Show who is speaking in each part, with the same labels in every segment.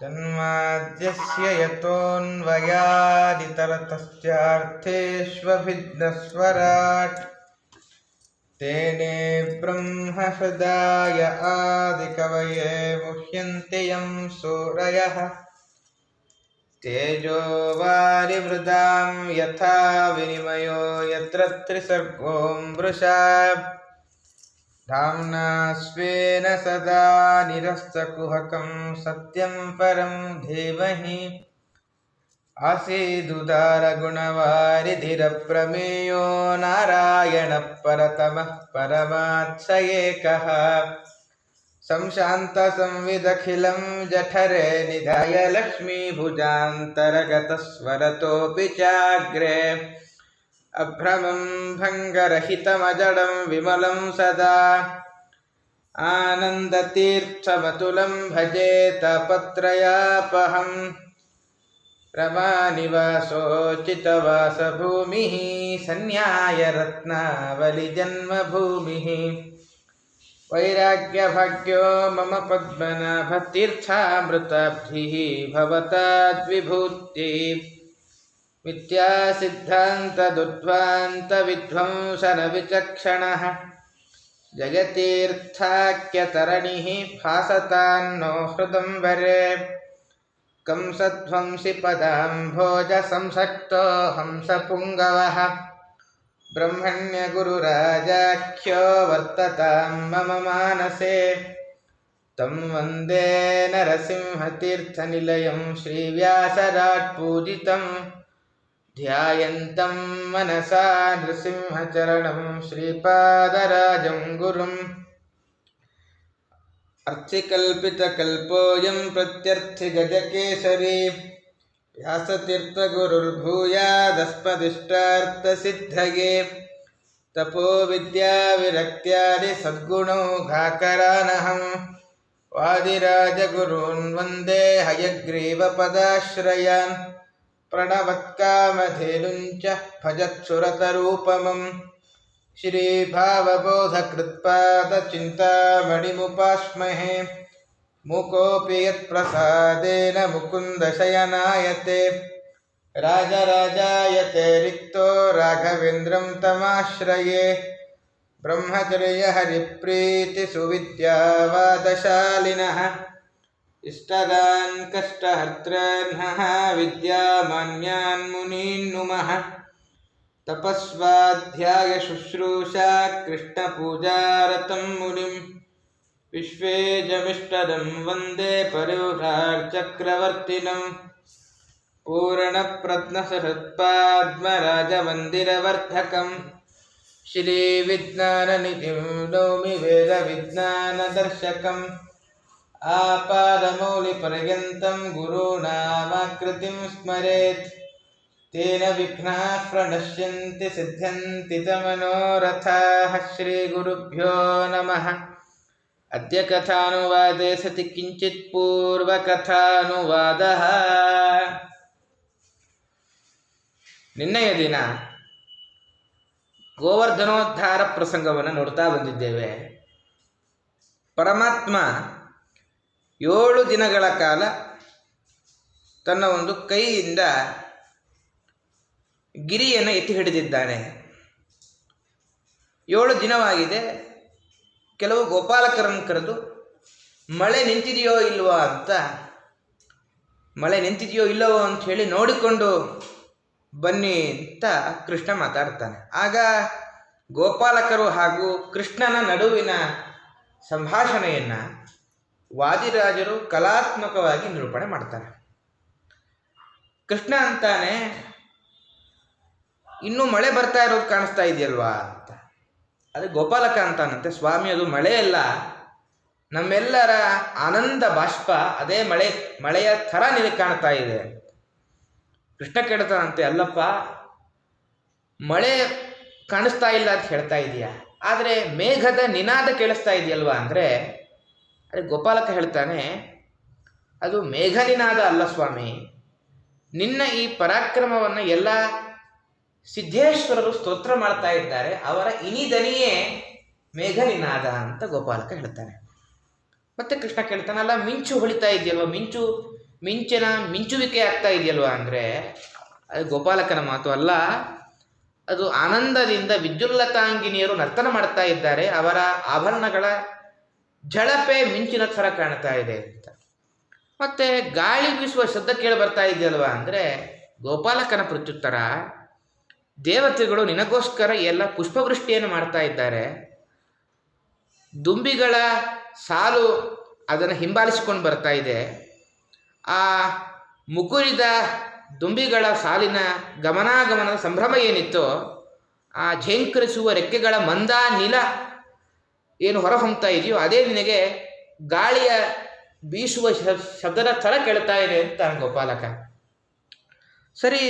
Speaker 1: जन्माद्यस्य यतोऽन्वयादितरतश्चार्थेष्वभिघ्नस्वराट् तेने ब्रह्महृदाय आदिकवये मुह्यन्ति यं सूरयः तेजो वारिवृदां यथा विनिमयो यत्र त्रिसर्गो मृषा धाम्ना स्वेन सदा निरस्तकुहकं सत्यं परं धीमहि आसीदुदारगुणवारिधिरप्रमेयो नारायणः परतमः परमात्स एकः संशान्तसंविदखिलं जठरे निधाय लक्ष्मीभुजान्तरगतस्वरतोऽपि चाग्रे अभ्रमं भङ्गरहितमजडं विमलं सदा आनन्दतीर्थमतुलं भजे तापत्रयापहं रमानिवासोचितवासभूमिः सन्न्यायरत्नावलिजन्मभूमिः वैराग्यभाग्यो मम पद्मनाभतीर्थामृताब्धिः भवताद्विभूति मिथ्यासिद्धान्तदुर्ध्वान्तविध्वंसनविचक्षणः जगतीर्थाख्यतरणिः भासतान्नो हृदम्बरे कंसध्वंसि पदाम्भोजसंसक्तो हंसपुङ्गवः ब्रह्मण्यगुरुराजाख्यो वर्ततां मम मानसे तं वन्दे नरसिंहतीर्थनिलयं श्रीव्यासराट्पूजितं ध्यायन्तं मनसा नृसिंहचरणं श्रीपादराजं गुरुम् अर्थिकल्पितकल्पोऽयं प्रत्यर्थिगजकेसरी व्यासतीर्थगुरुर्भूयादस्मदिष्टार्थसिद्धये तपोविद्याविरक्त्यादिसद्गुणौघाकरानहं वादिराजगुरून् वन्दे हयग्रीवपदाश्रयान् प्रणवत्कामधेनुञ्च भजत्सुरतरूपमं श्रीभावबोधकृत्पादचिन्तामणिमुपास्महे मुकोऽपि यत्प्रसादेन मुकुन्दशयनायते राजराजायते रिक्तो राघवेन्द्रं तमाश्रये ब्रह्मचर्यहरिप्रीतिसुविद्यावादशालिनः इष्टदान् कष्टहर्तॄन्नः विद्यामान्यान् मुनीन् नुमः तपस्वाध्यायशुश्रूषा कृष्णपूजारतं मुनिं विश्वेजमिष्टदं वन्दे परिव्रार्चक्रवर्तिनं पूर्णप्रज्ञसहृत्पाद्मराजमन्दिरवर्धकं श्रीविज्ञाननिधिं नौमि वेदविज्ञानदर्शकम् आपादमौलिपर्यन्तं गुरूणामाकृतिं स्मरेत् तेन विघ्नाः प्रणश्यन्ति सिद्ध्यन्ति च मनोरथाः श्रीगुरुभ्यो नमः। अद्य कथानुवादे सति किञ्चित् पूर्वकथानुवादः। ನಿನ್ನೆಯ ದಿನ ಗೋವರ್ಧನೋದ್ಧಾರ ಪ್ರಸಂಗವನ್ನು ನೋಡ್ತಾ ಬಂದಿದ್ದೇವೆ. ಪರಮಾತ್ಮ 7 ದಿನಗಳ ಕಾಲ ತನ್ನ ಒಂದು ಕೈಯಿಂದ ಗಿರಿಯನ್ನು ಎತ್ತಿ ಹಿಡಿದಿದ್ದಾನೆ. 7 ದಿನವಾಗಿದೆ. ಕೆಲವು ಗೋಪಾಲಕರನ್ನು ಕರೆದು ಮಳೆ ನಿಂತಿದೆಯೋ ಇಲ್ವೋ ಅಂತ ಹೇಳಿ ನೋಡಿಕೊಂಡು ಬನ್ನಿ ಅಂತ ಕೃಷ್ಣ ಮಾತಾಡ್ತಾನೆ. ಆಗ ಗೋಪಾಲಕರು ಹಾಗೂ ಕೃಷ್ಣನ ನಡುವಿನ ಸಂಭಾಷಣೆಯನ್ನು ವಾದಿರಾಜರು ಕಲಾತ್ಮಕವಾಗಿ ನಿರೂಪಣೆ ಮಾಡ್ತಾರೆ. ಕೃಷ್ಣ ಅಂತಾನೆ, ಇನ್ನೂ ಮಳೆ ಬರ್ತಾ ಇರೋದು ಕಾಣಿಸ್ತಾ ಇದೆಯಲ್ವಾ ಅಂತ. ಅದು ಗೋಪಾಲಕ ಅಂತಾನಂತೆ, ಸ್ವಾಮಿ ಅದು ಮಳೆಯಲ್ಲ, ನಮ್ಮೆಲ್ಲರ ಆನಂದ ಬಾಷ್ಪ, ಅದೇ ಮಳೆಯ ಥರ ನಿನಗೆ ಕಾಣ್ತಾ ಇದೆ. ಕೃಷ್ಣ ಕೇಳ್ತಾನಂತೆ, ಅಲ್ಲಪ್ಪ ಮಳೆ ಕಾಣಿಸ್ತಾ ಇಲ್ಲ ಅಂತ ಹೇಳ್ತಾ ಇದೆಯಾ, ಆದರೆ ಮೇಘದ ನಿನಾದ ಕೇಳಿಸ್ತಾ ಇದೆಯಲ್ವಾ ಅಂದರೆ, ಅದೇ ಗೋಪಾಲಕ ಹೇಳ್ತಾನೆ, ಅದು ಮೇಘ ನಿನಾದ ಅಲ್ಲ ಸ್ವಾಮಿ, ನಿನ್ನ ಈ ಪರಾಕ್ರಮವನ್ನು ಎಲ್ಲ ಸಿದ್ಧೇಶ್ವರರು ಸ್ತೋತ್ರ ಮಾಡ್ತಾ ಇದ್ದಾರೆ, ಅವರ ಇನಿದನಿಯೇ ಮೇಘ ನಿನಾದ ಅಂತ ಗೋಪಾಲಕ ಹೇಳ್ತಾನೆ. ಮತ್ತೆ ಕೃಷ್ಣ ಕೇಳ್ತಾನಲ್ಲ, ಮಿಂಚು ಹೊಳಿತಾ ಇದೆಯಲ್ವ, ಮಿಂಚಿನ ಮಿಂಚುವಿಕೆ ಆಗ್ತಾ ಇದೆಯಲ್ವ ಅಂದರೆ ಅದು ಗೋಪಾಲಕನ ಮಾತು ಅಲ್ಲ, ಅದು ಆನಂದದಿಂದ ವಿದ್ಯುಲ್ಲತಾಂಗಿನಿಯರು ನರ್ತನ ಮಾಡ್ತಾ ಇದ್ದಾರೆ, ಅವರ ಆಭರಣಗಳ ಝಳಪೆ ಮಿಂಚಿನ ಥರ ಕಾಣ್ತಾ ಇದೆ ಅಂತ. ಮತ್ತೆ ಗಾಳಿ ಬೀಸುವ ಶಬ್ದ ಕೇಳಿ ಬರ್ತಾ ಇದೆಯಲ್ವ ಅಂದರೆ ಗೋಪಾಲಕನ ಪ್ರತ್ಯುತ್ತರ, ದೇವತೆಗಳು ನಿನಗೋಸ್ಕರ ಎಲ್ಲ ಪುಷ್ಪವೃಷ್ಟಿಯನ್ನು ಮಾಡ್ತಾ ಇದ್ದಾರೆ, ದುಂಬಿಗಳ ಸಾಲು ಅದನ್ನು ಹಿಂಬಾಲಿಸಿಕೊಂಡು ಬರ್ತಾ ಇದೆ, ಆ ಮುಕುರಿದ ದುಂಬಿಗಳ ಸಾಲಿನ ಗಮನಾಗಮನದ ಸಂಭ್ರಮ ಏನಿತ್ತೋ, ಆ ಝೇಂಕರಿಸುವ ರೆಕ್ಕೆಗಳ ಮಂದ ನೀಲ ಏನು ಹೊರಹೊಮ್ತಾ ಇದೆಯೋ ಅದೇ ನಿನಗೆ ಗಾಳಿಯ ಬೀಸುವ ಶಬ್ದದ ಥರ ಕೇಳ್ತಾ ಇದೆ ಅಂತ ಗೋಪಾಲಕ. ಸರಿ,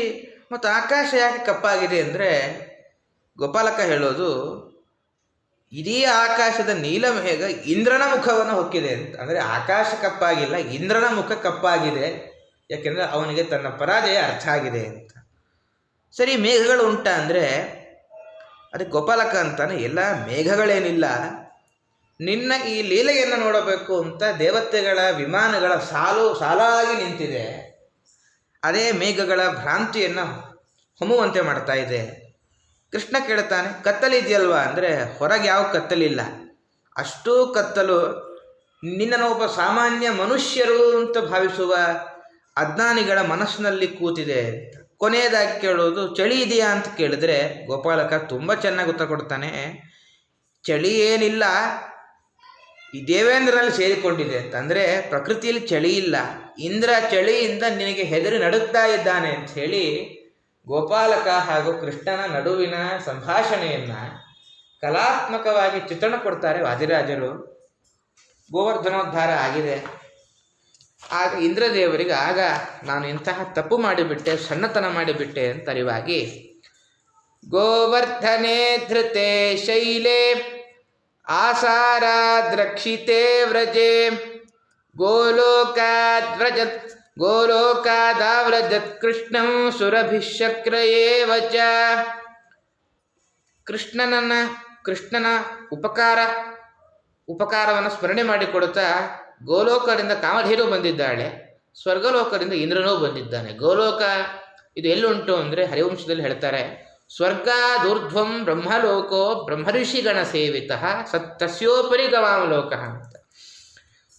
Speaker 1: ಮತ್ತು ಆಕಾಶ ಯಾಕೆ ಕಪ್ಪಾಗಿದೆ ಅಂದರೆ ಗೋಪಾಲಕ ಹೇಳೋದು, ಇಡೀ ಆಕಾಶದ ನೀಲಮೇಘ ಇಂದ್ರನ ಮುಖವನ್ನು ಹೊಕ್ಕಿದೆ ಅಂತ. ಅಂದರೆ ಆಕಾಶ ಕಪ್ಪಾಗಿಲ್ಲ, ಇಂದ್ರನ ಮುಖ ಕಪ್ಪಾಗಿದೆ, ಯಾಕೆಂದರೆ ಅವನಿಗೆ ತನ್ನ ಪರಾಜಯ ಅರ್ಥ ಆಗಿದೆ ಅಂತ. ಸರಿ, ಮೇಘಗಳು ಉಂಟ ಅಂದರೆ ಅದಕ್ಕೆ ಗೋಪಾಲಕ ಅಂತಾನೆ, ಎಲ್ಲ ಮೇಘಗಳೇನಿಲ್ಲ, ನಿನ್ನ ಈ ಲೀಲೆಯನ್ನು ನೋಡಬೇಕು ಅಂತ ದೇವತೆಗಳ ವಿಮಾನಗಳ ಸಾಲಾಗಿ ನಿಂತಿದೆ, ಅದೇ ಮೇಘಗಳ ಭ್ರಾಂತಿಯನ್ನು ಹೊಮ್ಮುವಂತೆ ಮಾಡ್ತಾ ಇದೆ. ಕೃಷ್ಣ ಕೇಳ್ತಾನೆ, ಕತ್ತಲಿದೆಯಲ್ವಾ ಅಂದರೆ ಹೊರಗೆ ಯಾವ ಕತ್ತಲಿಲ್ಲ, ಅಷ್ಟೂ ಕತ್ತಲು ನಿನ್ನನ್ನು ಒಬ್ಬ ಸಾಮಾನ್ಯ ಮನುಷ್ಯರು ಅಂತ ಭಾವಿಸುವ ಅಜ್ಞಾನಿಗಳ ಮನಸ್ಸಿನಲ್ಲಿ ಕೂತಿದೆ. ಕೊನೆಯದಾಗಿ ಕೇಳೋದು, ಚಳಿ ಇದೆಯಾ ಅಂತ ಕೇಳಿದ್ರೆ ಗೋಪಾಲಕ ತುಂಬ ಚೆನ್ನಾಗಿ ಉತ್ತರ ಕೊಡ್ತಾನೆ, ಚಳಿ ಏನಿಲ್ಲ, ಈ ದೇವೇಂದ್ರಲ್ಲಿ ಸೇರಿಕೊಂಡಿದೆ ಅಂತ. ಅಂದರೆ ಪ್ರಕೃತಿಯಲ್ಲಿ ಚಳಿ ಇಲ್ಲ, ಇಂದ್ರ ಚಳಿಯಿಂದ ನಿನಗೆ ಹೆದರಿ ನಡುಗ್ತಾ ಇದ್ದಾನೆ ಅಂತ ಹೇಳಿ ಗೋಪಾಲಕ ಹಾಗೂ ಕೃಷ್ಣನ ನಡುವಿನ ಸಂಭಾಷಣೆಯನ್ನು ಕಲಾತ್ಮಕವಾಗಿ ಚಿತ್ರಣ ಕೊಡ್ತಾರೆ ವಾದಿರಾಜರು. ಗೋವರ್ಧನೋದ್ಧಾರ ಆಗಿದೆ. ಆಗ ಇಂದ್ರದೇವರಿಗೆ, ಆಗ ನಾನು ಇಂತಹ ತಪ್ಪು ಮಾಡಿಬಿಟ್ಟೆ, ಸಣ್ಣತನ ಮಾಡಿಬಿಟ್ಟೆ ಅಂತ ಅರಿವಾಗಿ, ಗೋವರ್ಧನೆ ಧೃತೆ ಶೈಲೆ ಆಸಾರಾದ್ರಕ್ಷಿತೆ ವ್ರಜೆ ಗೋಲೋಕಾದಾವ್ರಜತ್ ಕೃಷ್ಣಂ ಸುರಭಿಶಕ್ರಯೇವ ಚ. ಕೃಷ್ಣನ ಉಪಕಾರವನ್ನು ಸ್ಮರಣೆ ಮಾಡಿಕೊಡುತ್ತಾ, ಗೋಲೋಕದಿಂದ ಕಾಮಧೇನು ಬಂದಿದ್ದಾಳೆ, ಸ್ವರ್ಗಲೋಕದಿಂದ ಇಂದ್ರನೂ ಬಂದಿದ್ದಾನೆ. ಗೋಲೋಕ ಇದು ಎಲ್ಲುಂಟು ಅಂದರೆ ಹರಿವಂಶದಲ್ಲಿ ಹೇಳ್ತಾರೆ, ಸ್ವರ್ಗಾದೂರ್ಧ್ವಂ ಬ್ರಹ್ಮಲೋಕೋ ಬ್ರಹ್ಮಋಷಿಗಣ ಸೇವಿತ ತಸ್ಯೋಪರಿ ಗವಾಮಲೋಕ ಅಂತ.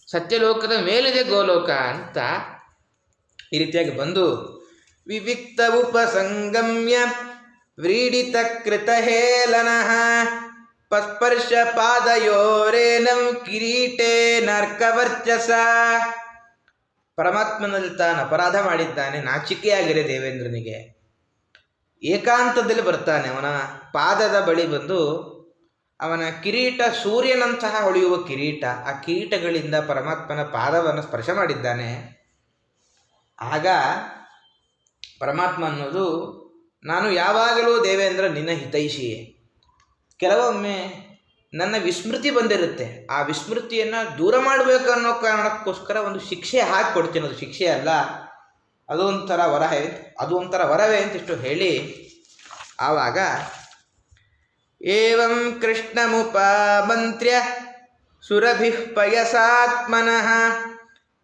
Speaker 1: ಸತ್ಯಲೋಕದ ಮೇಲಿದೆ ಗೋಲೋಕ ಅಂತ. ಈ ರೀತಿಯಾಗಿ ಬಂದು ವಿವಿಕ್ತ ಉಪಸಂಗಮ್ಯ ವ್ರೀಡಿತ ಕೃತ ಹೇಲನಃ ಪಸ್ಪರ್ಶ ಪಾದಯೋರೇನಂ ಕಿರೀಟೇ ನರ್ಕವರ್ಚಸ. ಪರಮಾತ್ಮನಲ್ಲಿ ತಾನು ಅಪರಾಧ ಮಾಡಿದ್ದಾನೆ, ನಾಚಿಕೆಯಾಗಿದೆ ದೇವೇಂದ್ರನಿಗೆ. ಏಕಾಂತದಲ್ಲಿ ಬರ್ತಾನೆ, ಅವನ ಪಾದದ ಬಳಿ ಬಂದು ಅವನ ಕಿರೀಟ ಸೂರ್ಯನಂತಹ ಹೊಳೆಯುವ ಕಿರೀಟ, ಆ ಕಿರೀಟಗಳಿಂದ ಪರಮಾತ್ಮನ ಪಾದವನ್ನು ಸ್ಪರ್ಶ ಮಾಡಿದ್ದಾನೆ. ಆಗ ಪರಮಾತ್ಮ ಅನ್ನೋದು, ನಾನು ಯಾವಾಗಲೂ ದೇವೇಂದ್ರ ನಿನ್ನ ಹಿತೈಷಿಯೇ. ಕೆಲವೊಮ್ಮೆ ನನ್ನ ವಿಸ್ಮೃತಿ ಬಂದಿರುತ್ತೆ, ಆ ವಿಸ್ಮೃತಿಯನ್ನು ದೂರ ಮಾಡಬೇಕು ಅನ್ನೋ ಕಾರಣಕ್ಕೋಸ್ಕರ ಒಂದು ಶಿಕ್ಷೆ ಹಾಕಿಕೊಡ್ತೀನಿ. ಅದು ಶಿಕ್ಷೆ ಅಲ್ಲ, ಅದು ಒಂಥರ ವರವೇ ಅಂತಿಷ್ಟು ಹೇಳಿ, ಆವಾಗ ಏವಂ ಕೃಷ್ಣಮುಪಮಂತ್ರ್ಯ ಸುರಭಿಃ ಪಯಸಾತ್ಮನಃ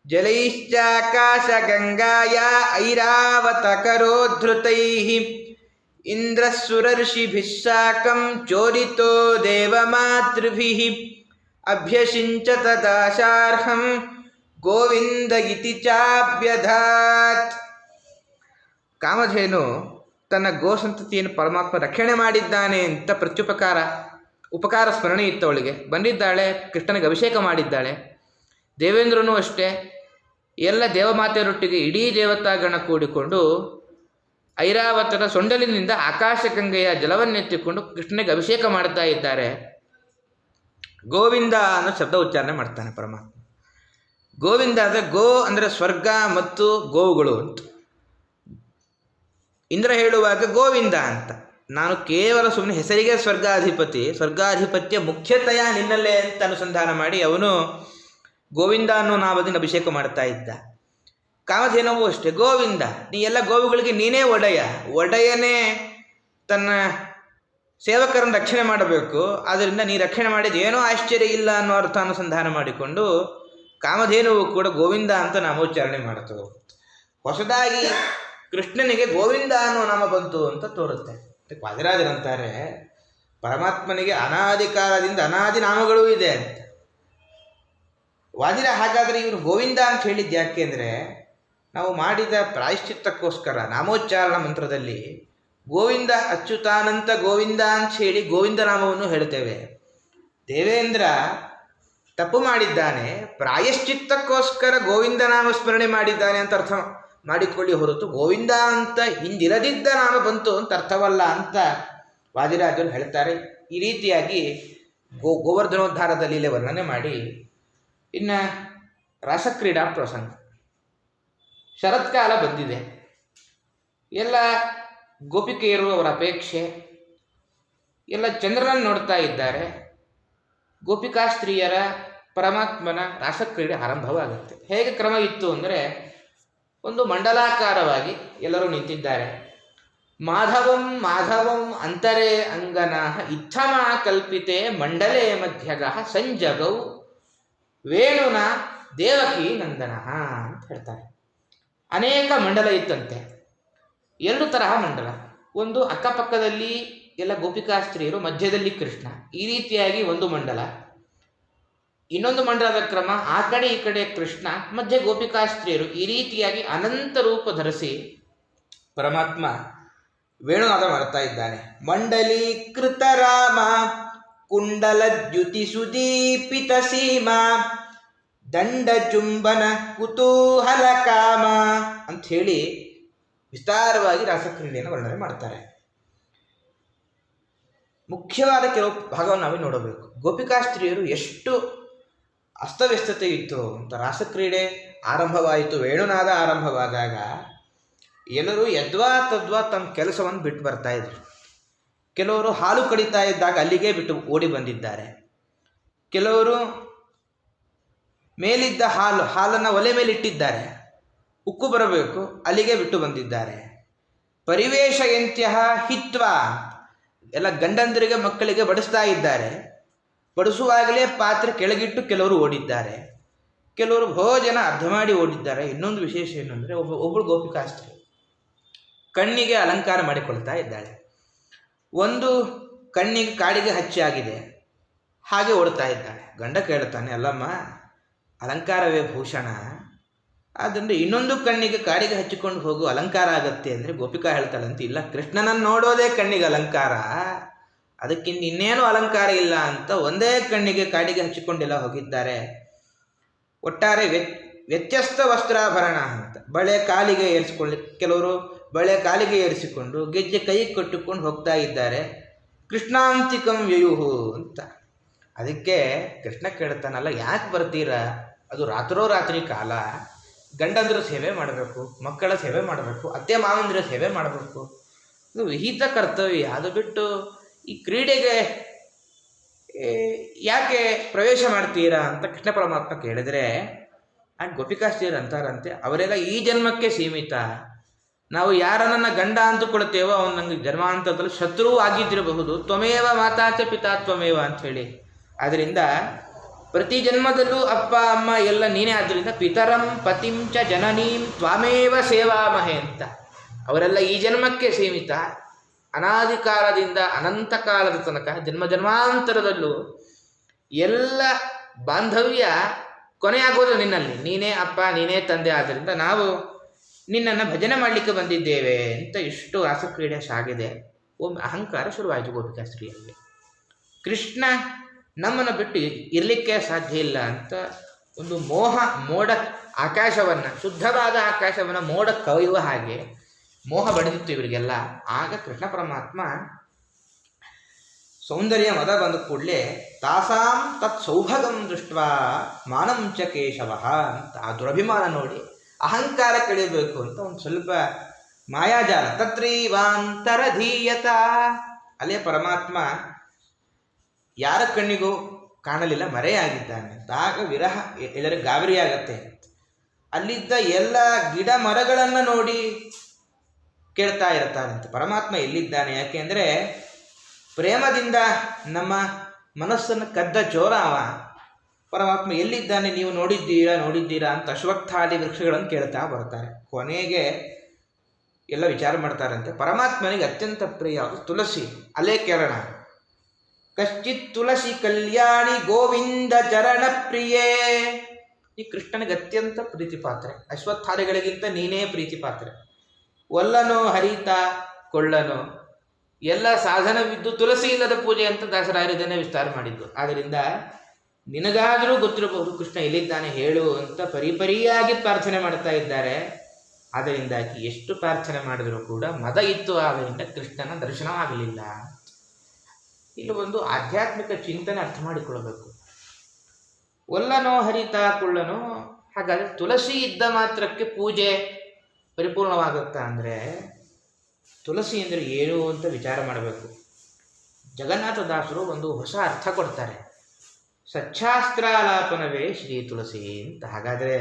Speaker 1: ಜಲೈಶ್ಚಾಕಾಶ ಗಂಗಾಯ ಐರಾವತ ಕರೋದ್ಧೃತೈಃ ಇಂದ್ರಸುರರ್ಷಿಭಿಃ ಸಾಕಂ ಚೋದಿತೋ ದೇವಮಾತೃಭಿಃ ಅಭ್ಯಷಿಂಚತ ದಾಶಾರ್ಹಂ ಗೋವಿಂದ ಇತಿ ಚಾಭ್ಯಧಾತ್. ಕಾಮಧೇನು ತನ್ನ ಗೋಸಂತತಿಯನ್ನು ಪರಮಾತ್ಮ ರಕ್ಷಣೆ ಮಾಡಿದ್ದಾನೆ ಅಂತ ಉಪಕಾರ ಸ್ಮರಣೆ ಇತ್ತು ಅವಳಿಗೆ. ಬಂದಿದ್ದಾಳೆ, ಕೃಷ್ಣನಿಗೆ ಅಭಿಷೇಕ ಮಾಡಿದ್ದಾಳೆ. ದೇವೇಂದ್ರನೂ ಅಷ್ಟೇ, ಎಲ್ಲ ದೇವಮಾತೆಯರೊಟ್ಟಿಗೆ ಇಡೀ ದೇವತಾಗಣ ಕೂಡಿಕೊಂಡು ಐರಾವತದ ಸೊಂಡಲಿನಿಂದ ಆಕಾಶಗಂಗೆಯ ಜಲವನ್ನೆತ್ತಿಕೊಂಡು ಕೃಷ್ಣನಿಗೆ ಅಭಿಷೇಕ ಮಾಡ್ತಾ ಇದ್ದಾರೆ. ಗೋವಿಂದ ಅನ್ನೋ ಶಬ್ದ ಉಚ್ಚಾರಣೆ ಮಾಡ್ತಾನೆ ಪರಮಾತ್ಮ. ಗೋವಿಂದ ಅಂದರೆ ಗೋ ಅಂದರೆ ಸ್ವರ್ಗ ಮತ್ತು ಗೋವುಗಳು ಅಂತ. ಇಂದ್ರ ಹೇಳುವಾಗ ಗೋವಿಂದ ಅಂತ, ನಾನು ಕೇವಲ ಸುಮ್ಮನೆ ಹೆಸರಿಗೆ ಸ್ವರ್ಗಾಧಿಪತ್ಯ ಮುಖ್ಯತೆಯ ನಿನ್ನಲ್ಲೇ ಅಂತ ಅನುಸಂಧಾನ ಮಾಡಿ ಅವನು ಗೋವಿಂದ ಅನ್ನೋ ನಾಮದಿಂದ ಅಭಿಷೇಕ ಮಾಡ್ತಾ ಇದ್ದ. ಕಾಮಧೇನವೂ ಅಷ್ಟೇ, ಗೋವಿಂದ, ನೀ ಎಲ್ಲ ಗೋವುಗಳಿಗೆ ನೀನೇ ಒಡೆಯನೇ ತನ್ನ ಸೇವಕರನ್ನು ರಕ್ಷಣೆ ಮಾಡಬೇಕು, ಆದ್ದರಿಂದ ನೀ ರಕ್ಷಣೆ ಮಾಡಿದ ಏನೋ ಆಶ್ಚರ್ಯ ಇಲ್ಲ ಅನ್ನೋ ಅರ್ಥ ಅನುಸಂಧಾನ ಮಾಡಿಕೊಂಡು ಕಾಮಧೇನುವು ಕೂಡ ಗೋವಿಂದ ಅಂತ ನಾಮೋಚ್ಚಾರಣೆ ಮಾಡ್ತು. ಹೊಸದಾಗಿ ಕೃಷ್ಣನಿಗೆ ಗೋವಿಂದ ಅನ್ನೋ ನಾಮ ಬಂತು ಅಂತ ತೋರುತ್ತೆ. ವಾದಿರಾಜರಂತಾರೆ ಪರಮಾತ್ಮನಿಗೆ ಅನಾದಿ ಕಾಲದಿಂದ ಅನಾದಿ ನಾಮಗಳೂ ಇದೆ ಅಂತ. ವಾದಿರ ಹಾಗಾದರೆ ಇವರು ಗೋವಿಂದ ಅಂತ ಹೇಳಿದ್ದು ಯಾಕೆ ಅಂದರೆ, ನಾವು ಮಾಡಿದ ಪ್ರಾಯಶ್ಚಿತ್ತಕ್ಕೋಸ್ಕರ ನಾಮೋಚ್ಚಾರಣ ಮಂತ್ರದಲ್ಲಿ ಗೋವಿಂದ ಅಚ್ಯುತಾನಂತ ಗೋವಿಂದ ಅಂತ ಹೇಳಿ ಗೋವಿಂದ ನಾಮವನ್ನು ಹೇಳ್ತೇವೆ. ದೇವೇಂದ್ರ ತಪ್ಪು ಮಾಡಿದ್ದಾನೆ, ಪ್ರಾಯಶ್ಚಿತ್ತಕ್ಕೋಸ್ಕರ ಗೋವಿಂದ ನಾಮ ಸ್ಮರಣೆ ಮಾಡಿದ್ದಾನೆ ಅಂತ ಅರ್ಥ ಮಾಡಿಕೊಳ್ಳಿ ಹೊರತು ಗೋವಿಂದ ಅಂತ ಹಿಂದಿರದಿದ್ದ ನಾಮ ಬಂತು ಅಂತ ಅರ್ಥವಲ್ಲ ಅಂತ ವಾದಿರಾಜರು ಹೇಳ್ತಾರೆ. ಈ ರೀತಿಯಾಗಿ ಗೋವರ್ಧನೋದ್ಧಾರದ ಲೀಲೆ ವರ್ಣನೆ ಮಾಡಿ, ಇನ್ನು ರಾಸಕ್ರೀಡಾ ಪ್ರಸಂಗ. ಶರತ್ಕಾಲ ಬಂದಿದೆ. ಎಲ್ಲ ಗೋಪಿಕೆಯರು ಅವರ ಅಪೇಕ್ಷೆ ಎಲ್ಲ ಚಂದ್ರನನ್ನು ನೋಡ್ತಾ ಇದ್ದಾರೆ. ಗೋಪಿಕಾ ಸ್ತ್ರೀಯರ ಪರಮಾತ್ಮನ ರಾಸಕ್ರೀಡೆ ಆರಂಭವಾಗುತ್ತೆ. ಹೇಗೆ ಕ್ರಮ ಇತ್ತು ಅಂದರೆ, ಒಂದು ಮಂಡಲಾಕಾರವಾಗಿ ಎಲ್ಲರೂ ನಿಂತಿದ್ದಾರೆ. ಮಾಧವಂ ಮಾಧವಂ ಅಂತರೇ ಅಂಗನಃ ಇತ್ತಮಾ ಕಲ್ಪಿತೆ ಮಂಡಲೇ ಮಧ್ಯಗಃ ಸಂಜಗೌ ವೇಣುನ ದೇವಕಿ ನಂದನಃ ಅಂತ ಹೇಳ್ತಾರೆ. ಅನೇಕ ಮಂಡಲ ಇತ್ತಂತೆ. ಎರಡು ತರಹ ಮಂಡಲ. ಒಂದು ಅಕ್ಕಪಕ್ಕದಲ್ಲಿ ಎಲ್ಲ ಗೋಪಿಕಾ ಸ್ತ್ರೀಯರು, ಮಧ್ಯದಲ್ಲಿ ಕೃಷ್ಣ, ಈ ರೀತಿಯಾಗಿ ಒಂದು ಮಂಡಲ. ಇನ್ನೊಂದು ಮಂಡಲದ ಕ್ರಮ ಆ ಕಡೆ ಈ ಕಡೆ ಕೃಷ್ಣ, ಮಧ್ಯೆ ಗೋಪಿಕಾ ಸ್ತ್ರೀಯರು, ಈ ರೀತಿಯಾಗಿ ಅನಂತ ರೂಪ ಧರಿಸಿ ಪರಮಾತ್ಮ ವೇಣುನಾದ ಮಾಡ್ತಾ ಇದ್ದಾನೆ. ಮಂಡಲೀಕೃತ ರಾಮ ಕುಂಡಲ ದ್ಯುತಿ ಸುದೀಪಿತ ಸೀಮಾ ದಂಡ ಚುಂಬನ ಕುತೂಹಲ ಕಾಮ ಅಂತ ಹೇಳಿ ವಿಸ್ತಾರವಾಗಿ ರಾಸಕ್ರೀಡೆಯನ್ನು ವರ್ಣನೆ ಮಾಡ್ತಾರೆ. ಮುಖ್ಯವಾದ ಕೆಲವು ಭಾಗವನ್ನು ನಾವೇ ನೋಡಬೇಕು. ಗೋಪಿಕಾ ಸ್ತ್ರೀಯರು ಎಷ್ಟು ಅಸ್ತವ್ಯಸ್ತತೆ ಇತ್ತು ಅಂತ. ರಾಸಕ್ರೀಡೆ ಆರಂಭವಾಯಿತು, ವೇಣುನಾದ ಆರಂಭವಾದಾಗ ಎಲ್ಲರೂ ಯದ್ವಾ ತದ್ವಾ ತಮ್ಮ ಕೆಲಸವನ್ನು ಬಿಟ್ಟು ಬರ್ತಾ ಇದ್ರು. ಕೆಲವರು ಹಾಲು ಕಡಿತಾ ಇದ್ದಾಗ ಅಲ್ಲಿಗೆ ಬಿಟ್ಟು ಓಡಿ ಬಂದಿದ್ದಾರೆ. ಕೆಲವರು ಮೇಲಿದ್ದ ಹಾಲನ್ನು ಒಲೆ ಮೇಲೆ ಇಟ್ಟಿದ್ದಾರೆ, ಉಕ್ಕು ಬರಬೇಕು, ಅಲ್ಲಿಗೆ ಬಿಟ್ಟು ಬಂದಿದ್ದಾರೆ. ಪರಿವೇಶ ಎಂತ್ಯ ಹಿತ್ವ ಎಲ್ಲ ಗಂಡಂದರಿಗೆ ಮಕ್ಕಳಿಗೆ ಬಡಿಸ್ತಾ ಇದ್ದಾರೆ. ಬಡಿಸುವಾಗಲೇ ಪಾತ್ರೆ ಕೆಳಗಿಟ್ಟು ಕೆಲವರು ಓಡಿದ್ದಾರೆ. ಕೆಲವರು ಭೋಜನ ಅರ್ಧ ಮಾಡಿ ಓಡಿದ್ದಾರೆ. ಇನ್ನೊಂದು ವಿಶೇಷ ಏನಂದರೆ, ಒಬ್ಬಳು ಗೋಪಿಕಾಸ್ತ್ರೀ ಕಣ್ಣಿಗೆ ಅಲಂಕಾರ ಮಾಡಿಕೊಳ್ತಾ ಇದ್ದಾಳೆ. ಒಂದು ಕಣ್ಣಿಗೆ ಕಾಡಿಗೆ ಹಚ್ಚಾಗಿದೆ, ಹಾಗೆ ಓಡ್ತಾ ಇದ್ದಾಳೆ. ಗಂಡ ಕೇಳ್ತಾನೆ, ಅಲ್ಲಮ್ಮ ಅಲಂಕಾರವೇ ಭೂಷಣ, ಆದ್ದರಿಂದ ಇನ್ನೊಂದು ಕಣ್ಣಿಗೆ ಕಾಡಿಗೆ ಹಚ್ಚಿಕೊಂಡು ಹೋಗು, ಅಲಂಕಾರ ಆಗತ್ತೆ ಅಂದರೆ ಗೋಪಿಕಾ ಹೇಳ್ತಾಳಂತೆ, ಇಲ್ಲ ಕೃಷ್ಣನನ್ನು ನೋಡೋದೇ ಕಣ್ಣಿಗೆ ಅಲಂಕಾರ, ಅದಕ್ಕಿಂತ ಇನ್ನೇನು ಅಲಂಕಾರ ಇಲ್ಲ ಅಂತ ಒಂದೇ ಕಣ್ಣಿಗೆ ಕಾಡಿಗೆ ಹಚ್ಚಿಕೊಂಡೆಲ್ಲ ಹೋಗಿದ್ದಾರೆ. ಒಟ್ಟಾರೆ ವ್ಯತ್ಯಸ್ತ ವಸ್ತ್ರಾಭರಣ ಅಂತ ಬಳೆ ಕಾಲಿಗೆ ಏರಿಸಿಕೊಳ್ಳಿ, ಕೆಲವರು ಬಳೆ ಕಾಲಿಗೆ ಏರಿಸಿಕೊಂಡು ಗೆಜ್ಜೆ ಕೈಗೆ ಕಟ್ಟಿಕೊಂಡು ಹೋಗ್ತಾ ಇದ್ದಾರೆ. ಕೃಷ್ಣಾಂತಿಕಂ ವ್ಯಯುಹು ಅಂತ. ಅದಕ್ಕೆ ಕೃಷ್ಣ ಕೇಳ್ತಾನಲ್ಲ, ಯಾಕೆ ಬರ್ತೀರಾ, ಅದು ರಾತ್ರೋರಾತ್ರಿ ಕಾಲ, ಗಂಡಂದ್ರ ಸೇವೆ ಮಾಡಬೇಕು, ಮಕ್ಕಳ ಸೇವೆ ಮಾಡಬೇಕು, ಅತ್ತೆ ಮಾವಂದಿರ ಸೇವೆ ಮಾಡಬೇಕು, ಇದು ವಿಹಿತ ಕರ್ತವ್ಯ. ಅದು ಬಿಟ್ಟು ಈ ಕ್ರೀಡೆಗೆ ಯಾಕೆ ಪ್ರವೇಶ ಮಾಡ್ತೀರಾ ಅಂತ ಕೃಷ್ಣ ಪರಮಾತ್ಮ ಕೇಳಿದರೆ, ಆ ಗೋಪಿಕಾಸ್ತ್ರೀಯರು ಅಂತಾರಂತೆ, ಅವರೆಲ್ಲ ಈ ಜನ್ಮಕ್ಕೆ ಸೀಮಿತ. ನಾವು ಯಾರನ್ನ ಗಂಡ ಅಂದುಕೊಳ್ತೇವೋ ಅವನು ನನಗೆ ಜನ್ಮಾಂತರದಲ್ಲಿ ಶತ್ರುವು ಆಗಿದ್ದಿರಬಹುದು. ತ್ವಮೇವ ಮಾತಾಚ ಪಿತಾ ತ್ವಮೇವ ಅಂಥೇಳಿ. ಆದ್ದರಿಂದ ಪ್ರತಿ ಜನ್ಮದಲ್ಲೂ ಅಪ್ಪ ಅಮ್ಮ ಎಲ್ಲ ನೀನೇ. ಆದ್ದರಿಂದ ಪಿತರಂ ಪತಿಂ ಚ ಜನನೀಂ ತ್ವಾಮೇವ ಸೇವಾಮಹೆ ಅಂತ. ಅವರೆಲ್ಲ ಈ ಜನ್ಮಕ್ಕೆ ಸೀಮಿತ. ಅನಾದಿ ಕಾಲದಿಂದ ಅನಂತ ಕಾಲದ ತನಕ ಜನ್ಮ ಜನ್ಮಾಂತರದಲ್ಲೂ ಎಲ್ಲ ಬಾಂಧವ್ಯ ಕೊನೆಯಾಗೋದು ನಿನ್ನಲ್ಲಿ. ನೀನೇ ಅಪ್ಪ, ನೀನೇ ತಂದೆ, ಆದ್ದರಿಂದ ನಾವು ನಿನ್ನನ್ನು ಭಜನೆ ಮಾಡಲಿಕ್ಕೆ ಬಂದಿದ್ದೇವೆ ಅಂತ ಇಷ್ಟು ರಾಸಕ್ರೀಡೆ ಸಾಗಿದೆ. ಒಮ್ಮೆ ಅಹಂಕಾರ ಶುರುವಾಯಿತು ಗೋಪಿಕಾ ಸ್ತ್ರೀಯಲ್ಲಿ. ಕೃಷ್ಣ ನಮ್ಮನ್ನು ಬಿಟ್ಟು ಇರಲಿಕ್ಕೆ ಸಾಧ್ಯ ಇಲ್ಲ ಅಂತ ಒಂದು ಮೋಡ ಆಕಾಶವನ್ನು, ಶುದ್ಧವಾದ ಆಕಾಶವನ್ನು ಮೋಡ ಕವಿಯುವ ಹಾಗೆ ಮೋಹ ಬಡಿದಿತ್ತು ಇವರಿಗೆಲ್ಲ. ಆಗ ಕೃಷ್ಣ ಪರಮಾತ್ಮ ಸೌಂದರ್ಯ ಮದ ಬಂದ ಕೂಡಲೇ ತಾಸಾಂ ತತ್ ಸೌಭಗಂ ದೃಷ್ಟ ಮಾನಂ ಚ ಕೇಶವ ಅಂತ ಆ ದುರಭಿಮಾನ ನೋಡಿ ಅಹಂಕಾರ ಕಳಿಬೇಕು ಅಂತ ಒಂದು ಸ್ವಲ್ಪ ಮಾಯಾಜಾಲ. ತತ್ರೀವಾಂತರಧೀಯತ, ಅಲ್ಲೇ ಪರಮಾತ್ಮ ಯಾರ ಕಣ್ಣಿಗೂ ಕಾಣಲಿಲ್ಲ, ಮರೆಯಾಗಿದ್ದಾನೆ. ಆಗ ವಿರಹ ಎಲ್ಲರಿಗೂ ಗಾಬರಿಯಾಗತ್ತೆ. ಅಲ್ಲಿದ್ದ ಎಲ್ಲ ಗಿಡ ಮರಗಳನ್ನು ನೋಡಿ ಕೇಳ್ತಾ ಇರ್ತಾನಂತೆ, ಪರಮಾತ್ಮ ಎಲ್ಲಿದ್ದಾನೆ. ಯಾಕೆಂದರೆ ಪ್ರೇಮದಿಂದ ನಮ್ಮ ಮನಸ್ಸನ್ನು ಕದ್ದ ಚೋರ ಅವ. ಪರಮಾತ್ಮ ಎಲ್ಲಿದ್ದಾನೆ ನೀವು ನೋಡಿದ್ದೀರಾ ಅಂತ ಅಶ್ವತ್ಥಾದಿ ವೃಕ್ಷಗಳನ್ನು ಕೇಳ್ತಾ ಬರ್ತಾರೆ. ಕೊನೆಗೆ ಎಲ್ಲ ವಿಚಾರ ಮಾಡ್ತಾರಂತೆ. ಪರಮಾತ್ಮನಿಗೆ ಅತ್ಯಂತ ಪ್ರಿಯ ತುಳಸಿ. ಅಲ್ಲೇ ಕೇಳೋಣ. ಕಶ್ಚಿತ್ ತುಳಸಿ ಕಲ್ಯಾಣಿ ಗೋವಿಂದ ಚರಣ ಪ್ರಿಯೇ. ಈ ಕೃಷ್ಣನಿಗೆ ಅತ್ಯಂತ ಪ್ರೀತಿ ಪಾತ್ರೆ. ಅಶ್ವತ್ಥಾದಿಗಳಿಗಿಂತ ನೀನೇ ಪ್ರೀತಿ ಪಾತ್ರೆ. ಒಲ್ಲನೋ ಹರಿತ ಕೊಳ್ಳನೋ ಎಲ್ಲ ಸಾಧನವಿದ್ದು ತುಳಸಿ ಇಲ್ಲದ ಪೂಜೆ ಅಂತ ದಾಸರಾಯರು ಇದನ್ನೇ ವಿಸ್ತಾರ ಮಾಡಿದ್ದು. ಆದ್ದರಿಂದ ನಿನಗಾದರೂ ಗೊತ್ತಿರಬಹುದು ಕೃಷ್ಣ ಎಲ್ಲಿದ್ದಾನೆ ಹೇಳು ಅಂತ ಪರಿಪರಿಯಾಗಿ ಪ್ರಾರ್ಥನೆ ಮಾಡ್ತಾ ಇದ್ದಾರೆ. ಆದ್ದರಿಂದಾಗಿ ಎಷ್ಟು ಪ್ರಾರ್ಥನೆ ಮಾಡಿದರೂ ಕೂಡ ಮದ ಇತ್ತು, ಆದ್ದರಿಂದ ಕೃಷ್ಣನ ದರ್ಶನವಾಗಲಿಲ್ಲ. ಇಲ್ಲಿ ಒಂದು ಆಧ್ಯಾತ್ಮಿಕ ಚಿಂತನೆ ಅರ್ಥ ಮಾಡಿಕೊಳ್ಳಬೇಕು. ಒಲ್ಲನೋ ಹರಿತ ಕೊಳ್ಳನೋ, ಹಾಗಾದರೆ ತುಳಸಿ ಇದ್ದ ಮಾತ್ರಕ್ಕೆ ಪೂಜೆ ಪರಿಪೂರ್ಣವಾಗುತ್ತಾ ಅಂದರೆ ತುಳಸಿ ಅಂದರೆ ಏನು ಅಂತ ವಿಚಾರ ಮಾಡಬೇಕು. ಜಗನ್ನಾಥದಾಸರು ಒಂದು ಹೊಸ ಅರ್ಥ ಕೊಡ್ತಾರೆ. ಸಚ್ಚಾಸ್ತ್ರಾಲಾಪನವೇ ಶ್ರೀ ತುಳಸಿ ಅಂತ. ಹಾಗಾದರೆ